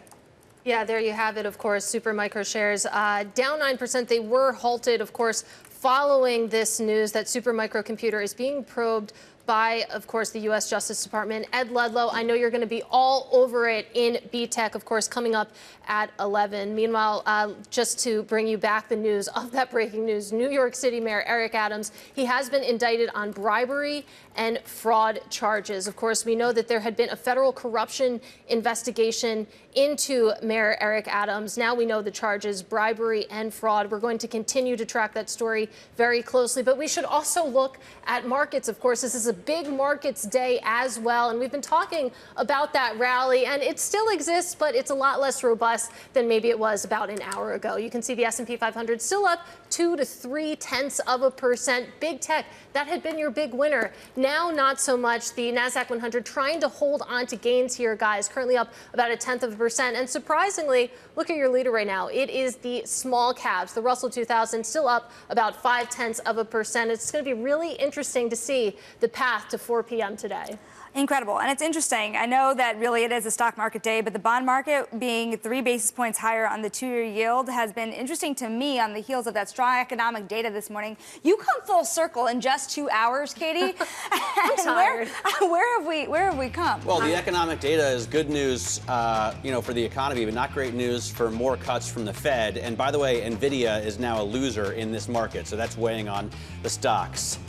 Yeah, there you have it, of course. Supermicro shares down 9%. They were halted, of course, following this news that Supermicro Computer is being probed by, of course, the U.S. Justice Department. Ed Ludlow, I know you're going to be all over it in B-Tech, of course, coming up at 11. Meanwhile, just to bring you back the news of that breaking news, New York City Mayor Eric Adams, he has been indicted on bribery and fraud charges. Of course, we know that there had been a federal corruption investigation into Mayor Eric Adams. Now we know the charges, bribery and fraud. We're going to continue to track that story very closely, but we should also look at markets. Of course, this is a big markets day as well, and we've been talking about that rally, and it still exists, but it's a lot less robust than maybe it was about an hour ago. You can see the S&P 500 still up 2 to 0.3%. Big tech, that had been your big winner. Now, not so much. The NASDAQ 100 trying to hold on to gains here, guys, currently up about 0.1%. And surprisingly, look at your leader right now. It is the small caps. The Russell 2000 still up about 0.5%. It's going to be really interesting to see the path to 4 p.m. today. Incredible. And it's interesting. I know that really it is a stock market day, but the bond market being 3 basis points higher on the 2-year yield has been interesting to me on the heels of that strong economic data this morning. You come full circle in just 2 hours, Katie. I'm tired. Where have we come? Well, the economic data is good news, for the economy, but not great news for more cuts from the Fed. And by the way, Nvidia is now a loser in this market, so that's weighing on the stocks.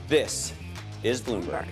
This is Bloomberg.